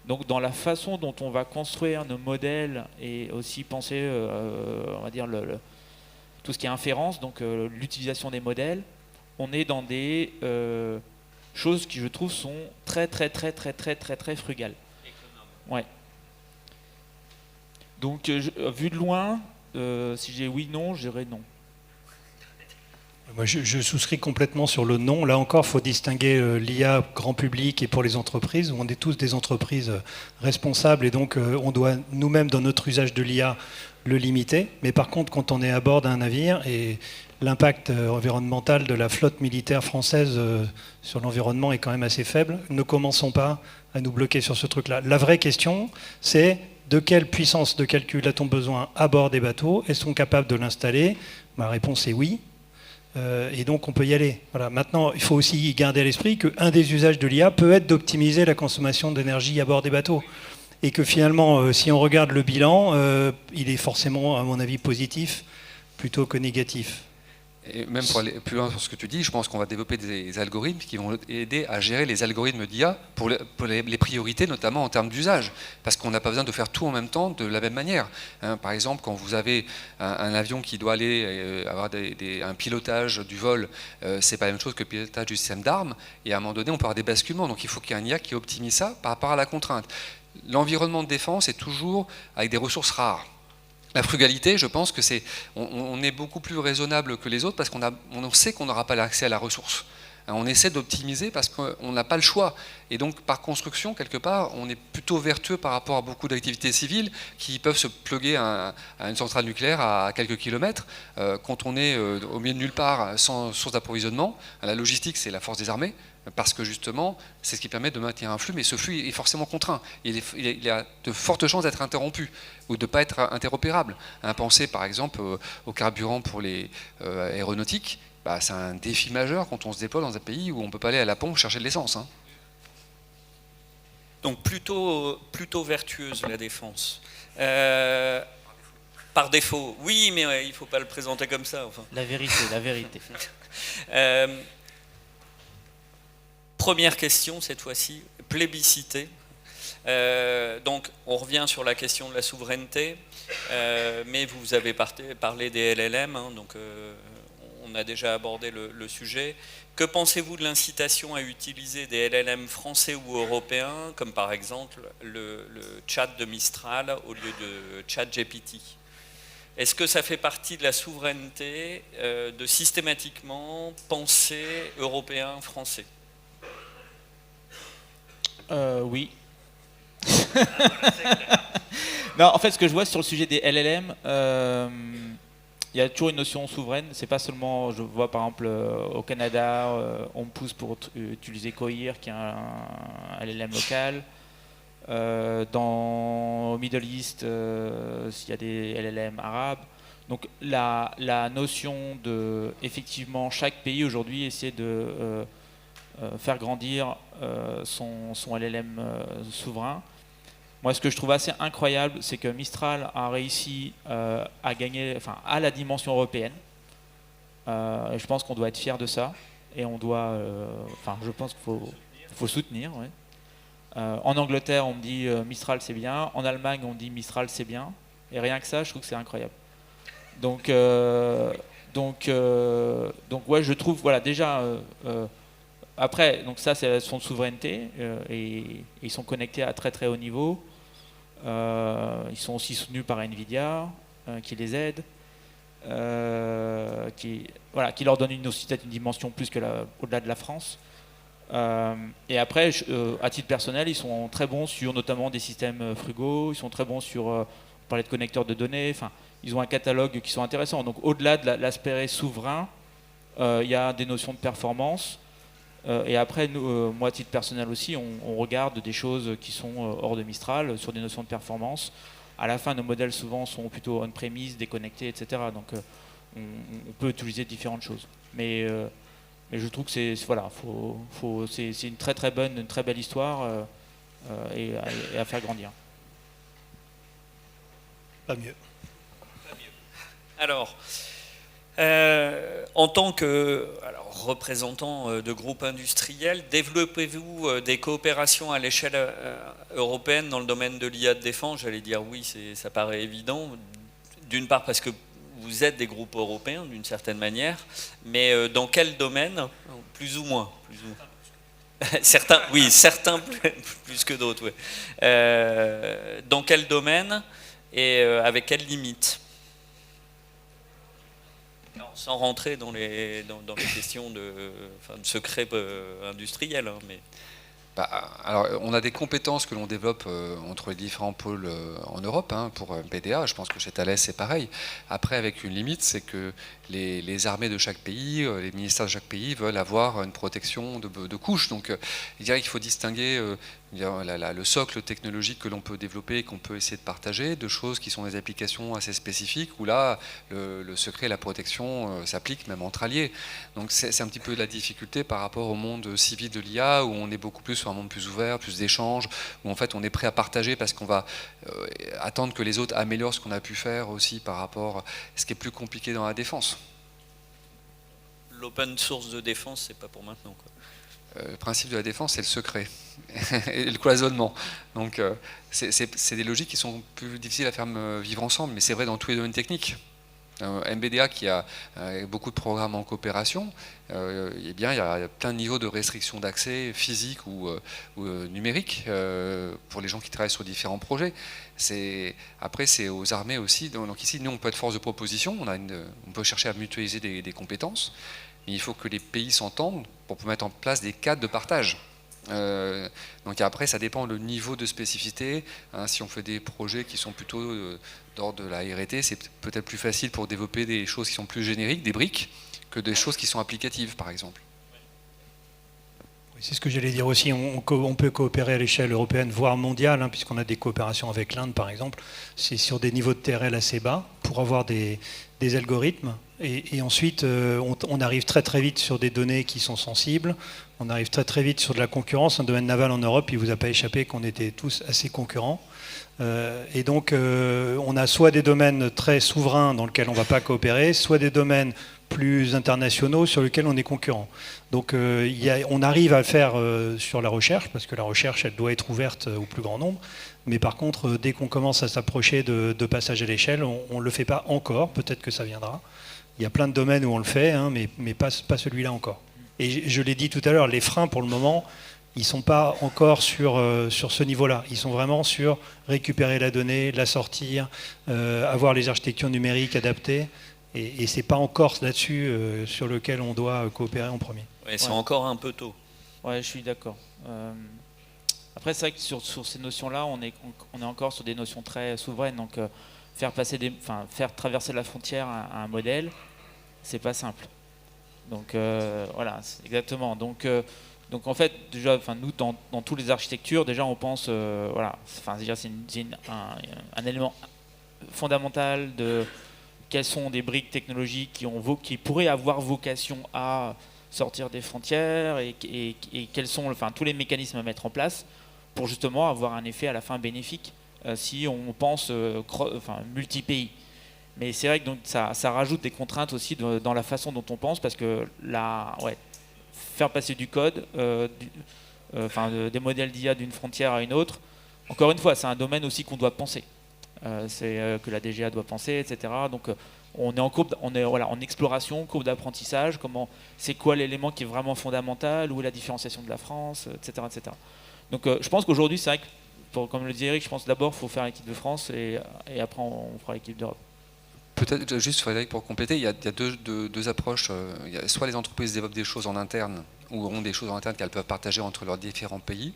Donc dans la façon dont on va construire nos modèles et aussi penser, on va dire, tout ce qui est inférence, donc l'utilisation des modèles, on est dans des choses qui, je trouve, sont très frugales. Ouais. Donc vu de loin, si j'ai oui, non, je dirais non. Moi, je souscris complètement sur le non. Là encore, il faut distinguer l'IA grand public et pour les entreprises, où on est tous des entreprises responsables et donc on doit nous-mêmes, dans notre usage de l'IA, le limiter. Mais par contre, quand on est à bord d'un navire et l'impact environnemental de la flotte militaire française sur l'environnement est quand même assez faible, ne commençons pas à nous bloquer sur ce truc-là. La vraie question, c'est de quelle puissance de calcul a-t-on besoin à bord des bateaux? Est-ce qu'on est capable de l'installer? Ma réponse est oui. Et donc on peut y aller. Voilà. Maintenant, il faut aussi garder à l'esprit qu'un des usages de l'IA peut être d'optimiser la consommation d'énergie à bord des bateaux. Et que finalement, si on regarde le bilan, il est forcément, à mon avis, positif plutôt que négatif. Et même pour aller plus loin sur ce que tu dis, je pense qu'on va développer des algorithmes qui vont aider à gérer les algorithmes d'IA pour les priorités, notamment en termes d'usage, parce qu'on n'a pas besoin de faire tout en même temps de la même manière. Par exemple, quand vous avez un avion qui doit aller avoir un pilotage du vol, c'est pas la même chose que le pilotage du système d'armes, et à un moment donné, on peut avoir des basculements. Donc il faut qu'il y ait un IA qui optimise ça par rapport à la contrainte. L'environnement de défense est toujours avec des ressources rares. La frugalité, je pense que on est beaucoup plus raisonnable que les autres parce qu'on sait qu'on n'aura pas l'accès à la ressource. On essaie d'optimiser parce qu'on n'a pas le choix. Et donc, par construction, quelque part, on est plutôt vertueux par rapport à beaucoup d'activités civiles qui peuvent se plugger à une centrale nucléaire à quelques kilomètres. Quand on est au milieu de nulle part, sans source d'approvisionnement, la logistique, c'est la force des armées. Parce que justement, c'est ce qui permet de maintenir un flux, mais ce flux est forcément contraint. Il a de fortes chances d'être interrompu ou de ne pas être interopérable. Pensez par exemple au carburant pour les aéronautiques, c'est un défi majeur quand on se déploie dans un pays où on ne peut pas aller à la pompe chercher de l'essence. Donc plutôt vertueuse la défense. Par défaut, oui, mais il ne faut pas le présenter comme ça. Enfin. La vérité. Première question cette fois-ci, plébiscité. Donc on revient sur la question de la souveraineté, mais vous avez parlé des LLM, donc on a déjà abordé le sujet. Que pensez-vous de l'incitation à utiliser des LLM français ou européens, comme par exemple le chat de Mistral au lieu de chat GPT? Est-ce que ça fait partie de la souveraineté de systématiquement penser européen, français? Oui. Non, en fait, ce que je vois sur le sujet des LLM, il y a toujours une notion souveraine. C'est pas seulement, je vois par exemple au Canada, on me pousse pour utiliser Cohere, qui est un LLM local. Au Middle East, s'il y a des LLM arabes. Donc la notion de, effectivement, chaque pays aujourd'hui essaie de faire grandir son LLM souverain. Moi, ce que je trouve assez incroyable, c'est que Mistral a réussi à gagner, à la dimension européenne. Et je pense qu'on doit être fier de ça. Et on doit, je pense qu'il faut soutenir. Ouais. En Angleterre, on me dit Mistral c'est bien. En Allemagne, on me dit Mistral c'est bien. Et rien que ça, je trouve que c'est incroyable. Donc ouais, je trouve, voilà, déjà. Après, donc ça, c'est son souveraineté, et ils sont connectés à très très haut niveau. Ils sont aussi soutenus par Nvidia, qui les aide, qui leur donne peut-être une dimension plus que au-delà de la France. Et après, à titre personnel, ils sont très bons sur notamment des systèmes frugaux. Ils sont très bons sur, on parlait de connecteurs de données. Enfin, ils ont un catalogue qui sont intéressants. Donc, au-delà de l'aspect souverain, il y a des notions de performance. Et après, nous, moi, à titre personnel aussi, on regarde des choses qui sont hors de Mistral, sur des notions de performance. À la fin, nos modèles souvent sont plutôt on-premise, déconnectés, etc. Donc, on peut utiliser différentes choses. Mais je trouve que c'est une très très bonne, une très belle histoire et à faire grandir. Pas mieux. Alors, en tant que représentant de groupes industriels, développez-vous des coopérations à l'échelle européenne dans le domaine de l'IA de défense? J'allais dire oui, ça paraît évident. D'une part parce que vous êtes des groupes européens d'une certaine manière, mais dans quel domaine? Plus ou moins. Certains, oui, certains plus que d'autres. Oui. Dans quel domaine et avec quelles limites? Alors, sans rentrer dans les questions de secret industriel, hein, mais... Alors, on a des compétences que l'on développe entre les différents pôles en Europe, pour BDA. Je pense que chez Thales, c'est pareil. Après, avec une limite, c'est que les armées de chaque pays, les ministères de chaque pays veulent avoir une protection de couches. Donc, je dirais qu'il faut distinguer le socle technologique que l'on peut développer et qu'on peut essayer de partager, de choses qui sont des applications assez spécifiques, où là, le secret et la protection s'appliquent même entre alliés. Donc, c'est un petit peu la difficulté par rapport au monde civil de l'IA, où on est beaucoup plus sur un monde plus ouvert, plus d'échanges, où en fait on est prêt à partager parce qu'on va attendre que les autres améliorent ce qu'on a pu faire aussi par rapport à ce qui est plus compliqué dans la défense. l'open source de défense, c'est pas pour maintenant, quoi. Le principe de la défense, c'est le secret et le cloisonnement. Donc, c'est des logiques qui sont plus difficiles à faire vivre ensemble, mais c'est vrai dans tous les domaines techniques. MBDA qui a beaucoup de programmes en coopération, eh bien, il y a plein de niveaux de restrictions d'accès physique ou numérique pour les gens qui travaillent sur différents projets. Après, c'est aux armées aussi. Donc ici, nous, on peut être force de proposition, on peut chercher à mutualiser des compétences, mais il faut que les pays s'entendent pour mettre en place des cadres de partage. Donc après, ça dépend le niveau de spécificité. Si on fait des projets qui sont plutôt d'ordre de la R&D, c'est peut-être plus facile pour développer des choses qui sont plus génériques, des briques, que des choses qui sont applicatives, par exemple. Oui, c'est ce que j'allais dire aussi. On peut coopérer à l'échelle européenne, voire mondiale, puisqu'on a des coopérations avec l'Inde, par exemple. C'est sur des niveaux de TRL assez bas pour avoir des algorithmes. Et ensuite, on arrive très très vite sur des données qui sont sensibles. On arrive très très vite sur de la concurrence. Un domaine naval en Europe, il ne vous a pas échappé qu'on était tous assez concurrents. Et donc, on a soit des domaines très souverains dans lesquels on ne va pas coopérer, soit des domaines plus internationaux sur lesquels on est concurrent. Donc, on arrive à le faire sur la recherche, parce que la recherche, elle doit être ouverte au plus grand nombre. Mais par contre, dès qu'on commence à s'approcher de passage à l'échelle, on ne le fait pas encore. Peut-être que ça viendra. Il y a plein de domaines où on le fait, mais pas celui-là encore. Et je l'ai dit tout à l'heure, les freins, pour le moment, ils ne sont pas encore sur ce niveau-là. Ils sont vraiment sur récupérer la donnée, la sortir, avoir les architectures numériques adaptées. Et ce n'est pas encore là-dessus sur lequel on doit coopérer en premier. Ouais, c'est encore un peu tôt. Ouais, je suis d'accord. Après, c'est vrai que sur ces notions-là, on est encore sur des notions très souveraines. Donc, faire traverser la frontière à un modèle, c'est pas simple. Donc voilà, exactement. Donc en fait, déjà, nous dans toutes les architectures, déjà on pense, c'est un élément fondamental de quelles sont des briques technologiques qui pourraient avoir vocation à sortir des frontières et quels sont tous les mécanismes à mettre en place pour justement avoir un effet à la fin bénéfique si on pense multi-pays. Mais c'est vrai que donc, ça rajoute des contraintes aussi dans la façon dont on pense, parce que faire passer du code, des modèles d'IA d'une frontière à une autre, encore une fois, c'est un domaine aussi qu'on doit penser. C'est que la DGA doit penser, etc. Donc on est en exploration, courbe d'apprentissage, c'est quoi l'élément qui est vraiment fondamental, où est la différenciation de la France, etc. etc. Donc je pense qu'aujourd'hui, c'est vrai que, comme le dit Eric, je pense d'abord qu'il faut faire l'équipe de France et après on fera l'équipe d'Europe. Peut-être juste, Frédéric, pour compléter, il y a deux approches. Il y a soit les entreprises développent des choses en interne, ou ont des choses en interne qu'elles peuvent partager entre leurs différents pays.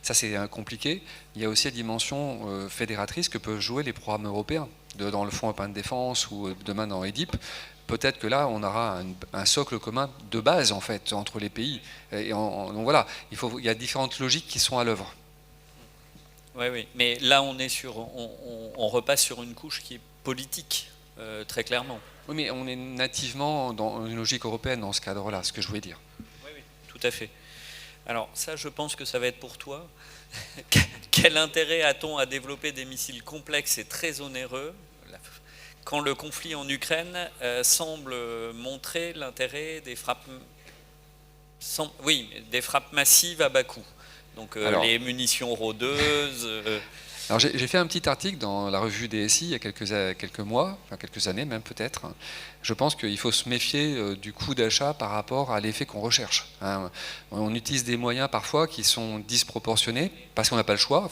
Ça, c'est compliqué. Il y a aussi la dimension fédératrice que peuvent jouer les programmes européens, dans le Fonds européen de défense ou demain dans EDIP. Peut-être que là, on aura un socle commun de base, en fait, entre les pays. Donc voilà, il y a différentes logiques qui sont à l'œuvre. Oui. Mais là, on repasse sur une couche qui est politique. Très clairement. Oui, mais on est nativement dans une logique européenne dans ce cadre-là, ce que je voulais dire. Oui, tout à fait. Alors ça, je pense que ça va être pour toi. Quel intérêt a-t-on à développer des missiles complexes et très onéreux quand le conflit en Ukraine semble montrer l'intérêt des frappes massives à bas coût. Donc les munitions rôdeuses... Alors j'ai fait un petit article dans la revue DSI il y a quelques mois, enfin quelques années même peut-être. Je pense qu'il faut se méfier du coût d'achat par rapport à l'effet qu'on recherche. On utilise des moyens parfois qui sont disproportionnés parce qu'on n'a pas le choix.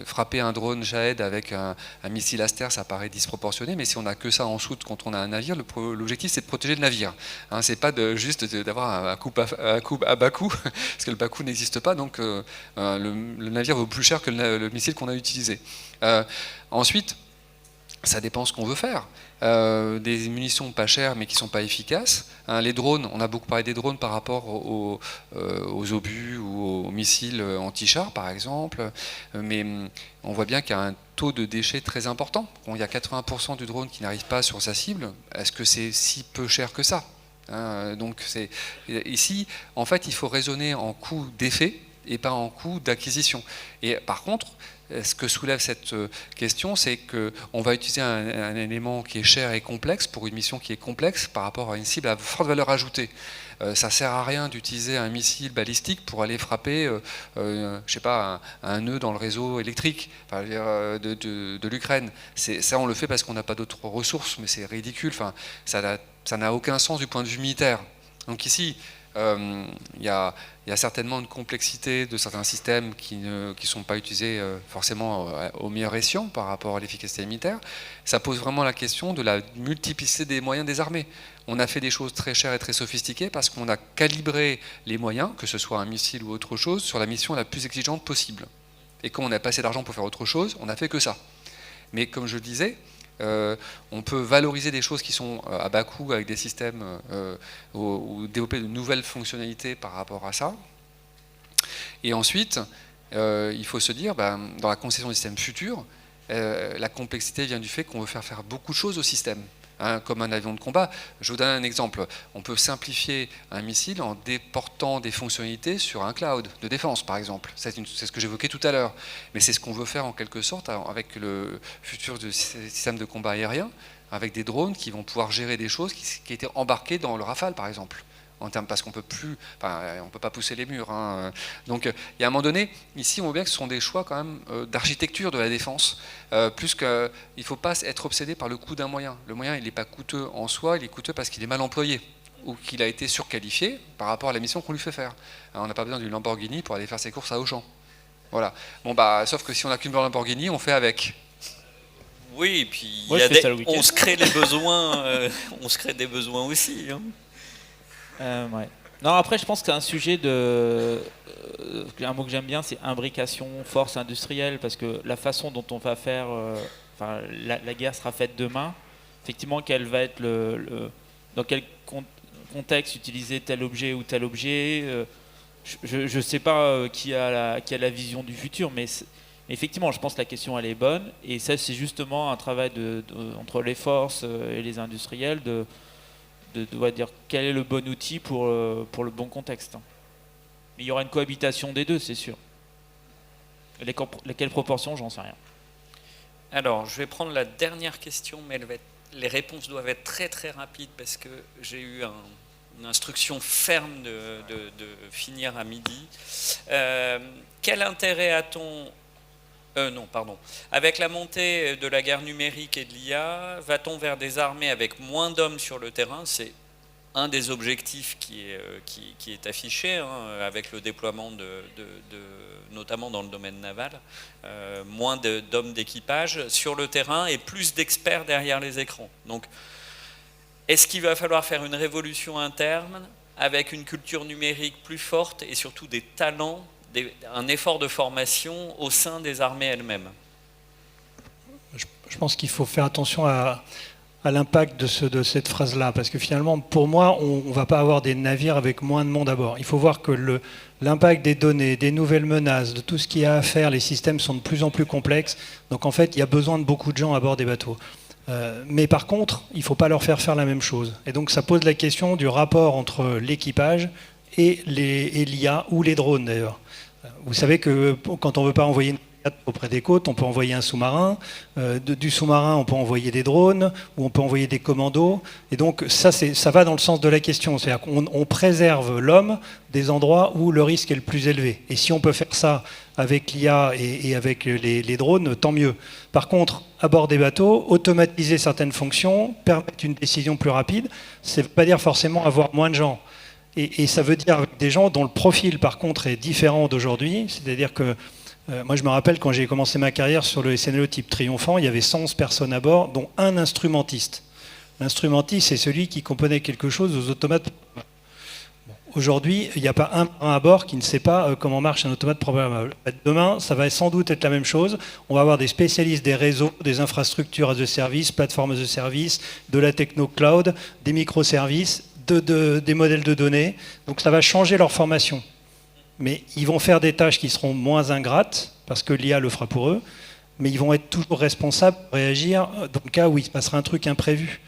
Frapper un drone Shahed avec un missile Aster, ça paraît disproportionné, mais si on n'a que ça en soute quand on a un navire, l'objectif c'est de protéger le navire. C'est pas juste d'avoir un coup à bas coût, parce que le bas coût n'existe pas, donc le navire vaut plus cher que le missile qu'on a utilisé. Ensuite, ça dépend ce qu'on veut faire. Des munitions pas chères mais qui ne sont pas efficaces. Les drones, on a beaucoup parlé des drones par rapport aux obus ou aux missiles anti-chars par exemple, mais on voit bien qu'il y a un taux de déchets très important. Il y a 80% du drone qui n'arrive pas sur sa cible. Est-ce que c'est si peu cher que ça ? Donc ici, en fait, il faut raisonner en coût d'effet et pas en coût d'acquisition. Et par contre, ce que soulève cette question, c'est qu'on va utiliser un élément qui est cher et complexe pour une mission qui est complexe par rapport à une cible à forte valeur ajoutée. Ça ne sert à rien d'utiliser un missile balistique pour aller frapper, je sais pas, un nœud dans le réseau électrique de l'Ukraine. Ça, on le fait parce qu'on n'a pas d'autres ressources, mais c'est ridicule. Enfin, ça n'a aucun sens du point de vue militaire. Donc ici, il y a certainement une complexité de certains systèmes qui ne sont pas utilisés forcément au meilleur escient par rapport à l'efficacité militaire. Ça pose vraiment la question de la multiplicité des moyens des armées. On a fait des choses très chères et très sophistiquées parce qu'on a calibré les moyens, que ce soit un missile ou autre chose, sur la mission la plus exigeante possible. Et quand on a passé d'argent pour faire autre chose, on n'a fait que ça. Mais comme je le disais, on peut valoriser des choses qui sont à bas coût avec des systèmes ou développer de nouvelles fonctionnalités par rapport à ça. Et ensuite, il faut se dire, dans la conception des systèmes futurs, la complexité vient du fait qu'on veut faire beaucoup de choses au système. Comme un avion de combat. Je vous donne un exemple. On peut simplifier un missile en déportant des fonctionnalités sur un cloud de défense, par exemple. C'est ce que j'évoquais tout à l'heure. Mais c'est ce qu'on veut faire en quelque sorte avec le futur système de combat aérien, avec des drones qui vont pouvoir gérer des choses qui étaient embarquées dans le Rafale, par exemple. Parce qu'on peut pas pousser les murs. Donc, il y a un moment donné, ici, on voit bien que ce sont des choix quand même d'architecture de la défense. Plus qu'il ne faut pas être obsédé par le coût d'un moyen. Le moyen, il n'est pas coûteux en soi, il est coûteux parce qu'il est mal employé ou qu'il a été surqualifié par rapport à la mission qu'on lui fait faire. On n'a pas besoin d'une Lamborghini pour aller faire ses courses à Auchan. Voilà. Sauf que si on n'a qu'une Lamborghini, on fait avec. Oui, et puis on se crée les besoins, on se crée des besoins aussi. Ouais. Non, après, je pense que c'est un sujet un mot que j'aime bien, c'est imbrication, force industrielle, parce que la façon dont on va faire, la guerre sera faite demain. Effectivement, quel va être dans quel contexte utiliser tel objet ou tel objet. Je ne sais pas qui a la vision du futur, mais effectivement, je pense que la question elle est bonne, et ça, c'est justement un travail entre les forces et les industriels de dire quel est le bon outil pour le bon contexte. Mais il y aura une cohabitation des deux, c'est sûr. Lesquelles proportions, j'en sais rien. Alors, je vais prendre la dernière question, mais les réponses doivent être très très rapides parce que j'ai eu une instruction ferme de finir à midi. Quel intérêt a-t-on Avec la montée de la guerre numérique et de l'IA, va-t-on vers des armées avec moins d'hommes sur le terrain? C'est un des objectifs qui est affiché avec le déploiement notamment dans le domaine naval, moins d'hommes d'équipage sur le terrain et plus d'experts derrière les écrans. Donc, est-ce qu'il va falloir faire une révolution interne avec une culture numérique plus forte et surtout des talents, un effort de formation au sein des armées elles-mêmes? Je pense qu'il faut faire attention à l'impact de cette phrase-là, parce que finalement, pour moi, on ne va pas avoir des navires avec moins de monde à bord. Il faut voir que l'impact des données, des nouvelles menaces, de tout ce qu'il y a à faire, les systèmes sont de plus en plus complexes, donc en fait, il y a besoin de beaucoup de gens à bord des bateaux. Mais par contre, il ne faut pas leur faire la même chose. Et donc ça pose la question du rapport entre l'équipage et l'IA, ou les drones d'ailleurs. Vous savez que quand on ne veut pas envoyer une auprès des côtes, on peut envoyer un sous-marin, du sous-marin on peut envoyer des drones, ou on peut envoyer des commandos, et donc ça va dans le sens de la question, c'est-à-dire qu'on préserve l'homme des endroits où le risque est le plus élevé, et si on peut faire ça avec l'IA et avec les drones, tant mieux. Par contre, à bord des bateaux, automatiser certaines fonctions, permettre une décision plus rapide, ça ne veut pas dire forcément avoir moins de gens. Et ça veut dire avec des gens dont le profil par contre est différent d'aujourd'hui, c'est-à-dire que moi, je me rappelle quand j'ai commencé ma carrière sur le SNLE type Triomphant, il y avait 111 personnes à bord, dont un instrumentiste. L'instrumentiste, c'est celui qui composait quelque chose aux automates. Aujourd'hui, il n'y a pas un marin à bord qui ne sait pas comment marche un automate programmable. Demain, ça va sans doute être la même chose. On va avoir des spécialistes des réseaux, des infrastructures as a service, plateformes as a service, de la techno cloud, des microservices, des modèles de données. Donc ça va changer leur formation. Mais ils vont faire des tâches qui seront moins ingrates, parce que l'IA le fera pour eux, mais ils vont être toujours responsables de réagir dans le cas où il se passera un truc imprévu.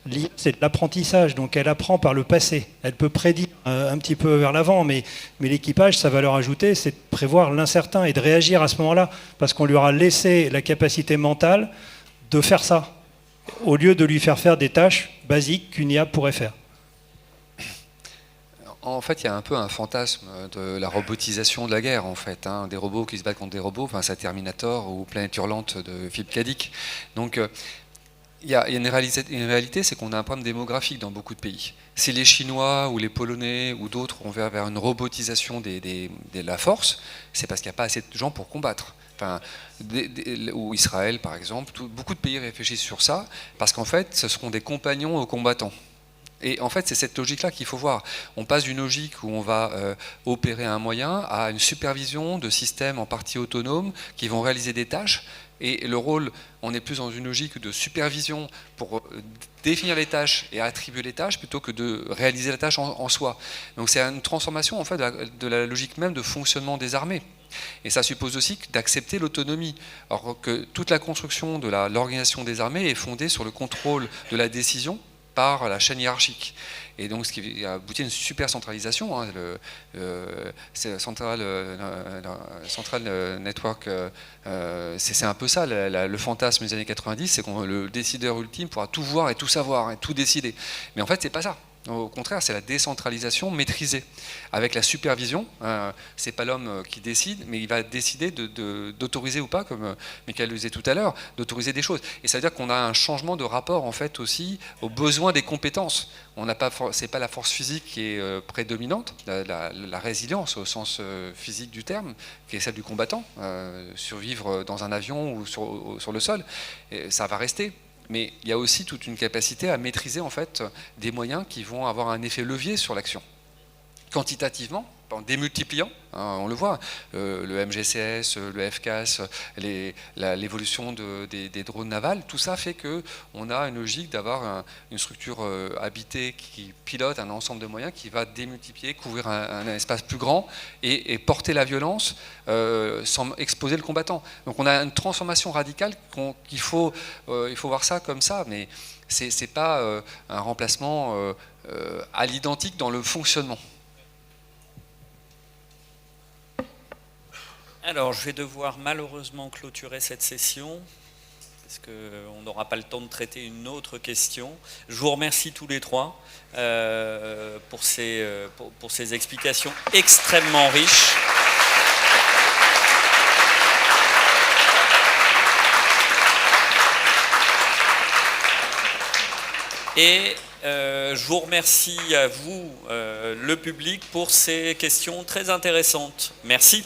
L'IA, c'est de l'apprentissage, donc elle apprend par le passé. Elle peut prédire un petit peu vers l'avant, mais l'équipage, sa valeur ajoutée, c'est de prévoir l'incertain et de réagir à ce moment-là, parce qu'on lui aura laissé la capacité mentale de faire ça, au lieu de lui faire faire des tâches basiques qu'une IA pourrait faire. En fait, il y a un peu un fantasme de la robotisation de la guerre, en fait, hein, des robots qui se battent contre des robots, enfin, c'est Terminator ou Planète Hurlante de Philippe K. Dick. Donc, il y a une réalité, c'est qu'on a un problème démographique dans beaucoup de pays. Si les Chinois ou les Polonais ou d'autres vont vers une robotisation de la force, c'est parce qu'il n'y a pas assez de gens pour combattre. Enfin, ou Israël, par exemple, beaucoup de pays réfléchissent sur ça, parce qu'en fait, ce seront des compagnons aux combattants. Et en fait, c'est cette logique-là qu'il faut voir. On passe d'une logique où on va opérer un moyen à une supervision de systèmes en partie autonomes qui vont réaliser des tâches. Et le rôle, on est plus dans une logique de supervision pour définir les tâches et attribuer les tâches plutôt que de réaliser la tâche en soi. Donc c'est une transformation en fait de la logique même de fonctionnement des armées. Et ça suppose aussi d'accepter l'autonomie. Alors que toute la construction de l'organisation des armées est fondée sur le contrôle de la décision par la chaîne hiérarchique. Et donc, ce qui aboutit à une super centralisation, hein, c'est Central Network, c'est un peu ça, le fantasme des années 90, c'est que le décideur ultime pourra tout voir et tout savoir et tout décider. Mais en fait, c'est pas ça. Au contraire, c'est la décentralisation maîtrisée. Avec la supervision, c'est pas l'homme qui décide, mais il va décider d'autoriser ou pas, comme Michael le disait tout à l'heure, d'autoriser des choses. Et ça veut dire qu'on a un changement de rapport en fait aussi aux besoins des compétences. C'est pas la force physique qui est prédominante, la résilience au sens physique du terme, qui est celle du combattant, survivre dans un avion ou sur le sol, et ça va rester. Mais il y a aussi toute une capacité à maîtriser en fait des moyens qui vont avoir un effet levier sur l'action. Quantitativement, en démultipliant, hein, on le voit, le MGCS, le FCAS, l'évolution des drones navals, tout ça fait qu'on a une logique d'avoir une structure habitée qui pilote un ensemble de moyens qui va démultiplier, couvrir un espace plus grand et porter la violence sans exposer le combattant. Donc on a une transformation radicale il faut voir ça comme ça, mais c'est pas un remplacement à l'identique dans le fonctionnement. Alors, je vais devoir malheureusement clôturer cette session, parce qu'on n'aura pas le temps de traiter une autre question. Je vous remercie tous les trois pour ces explications extrêmement riches. Et je vous remercie à vous, le public, pour ces questions très intéressantes. Merci.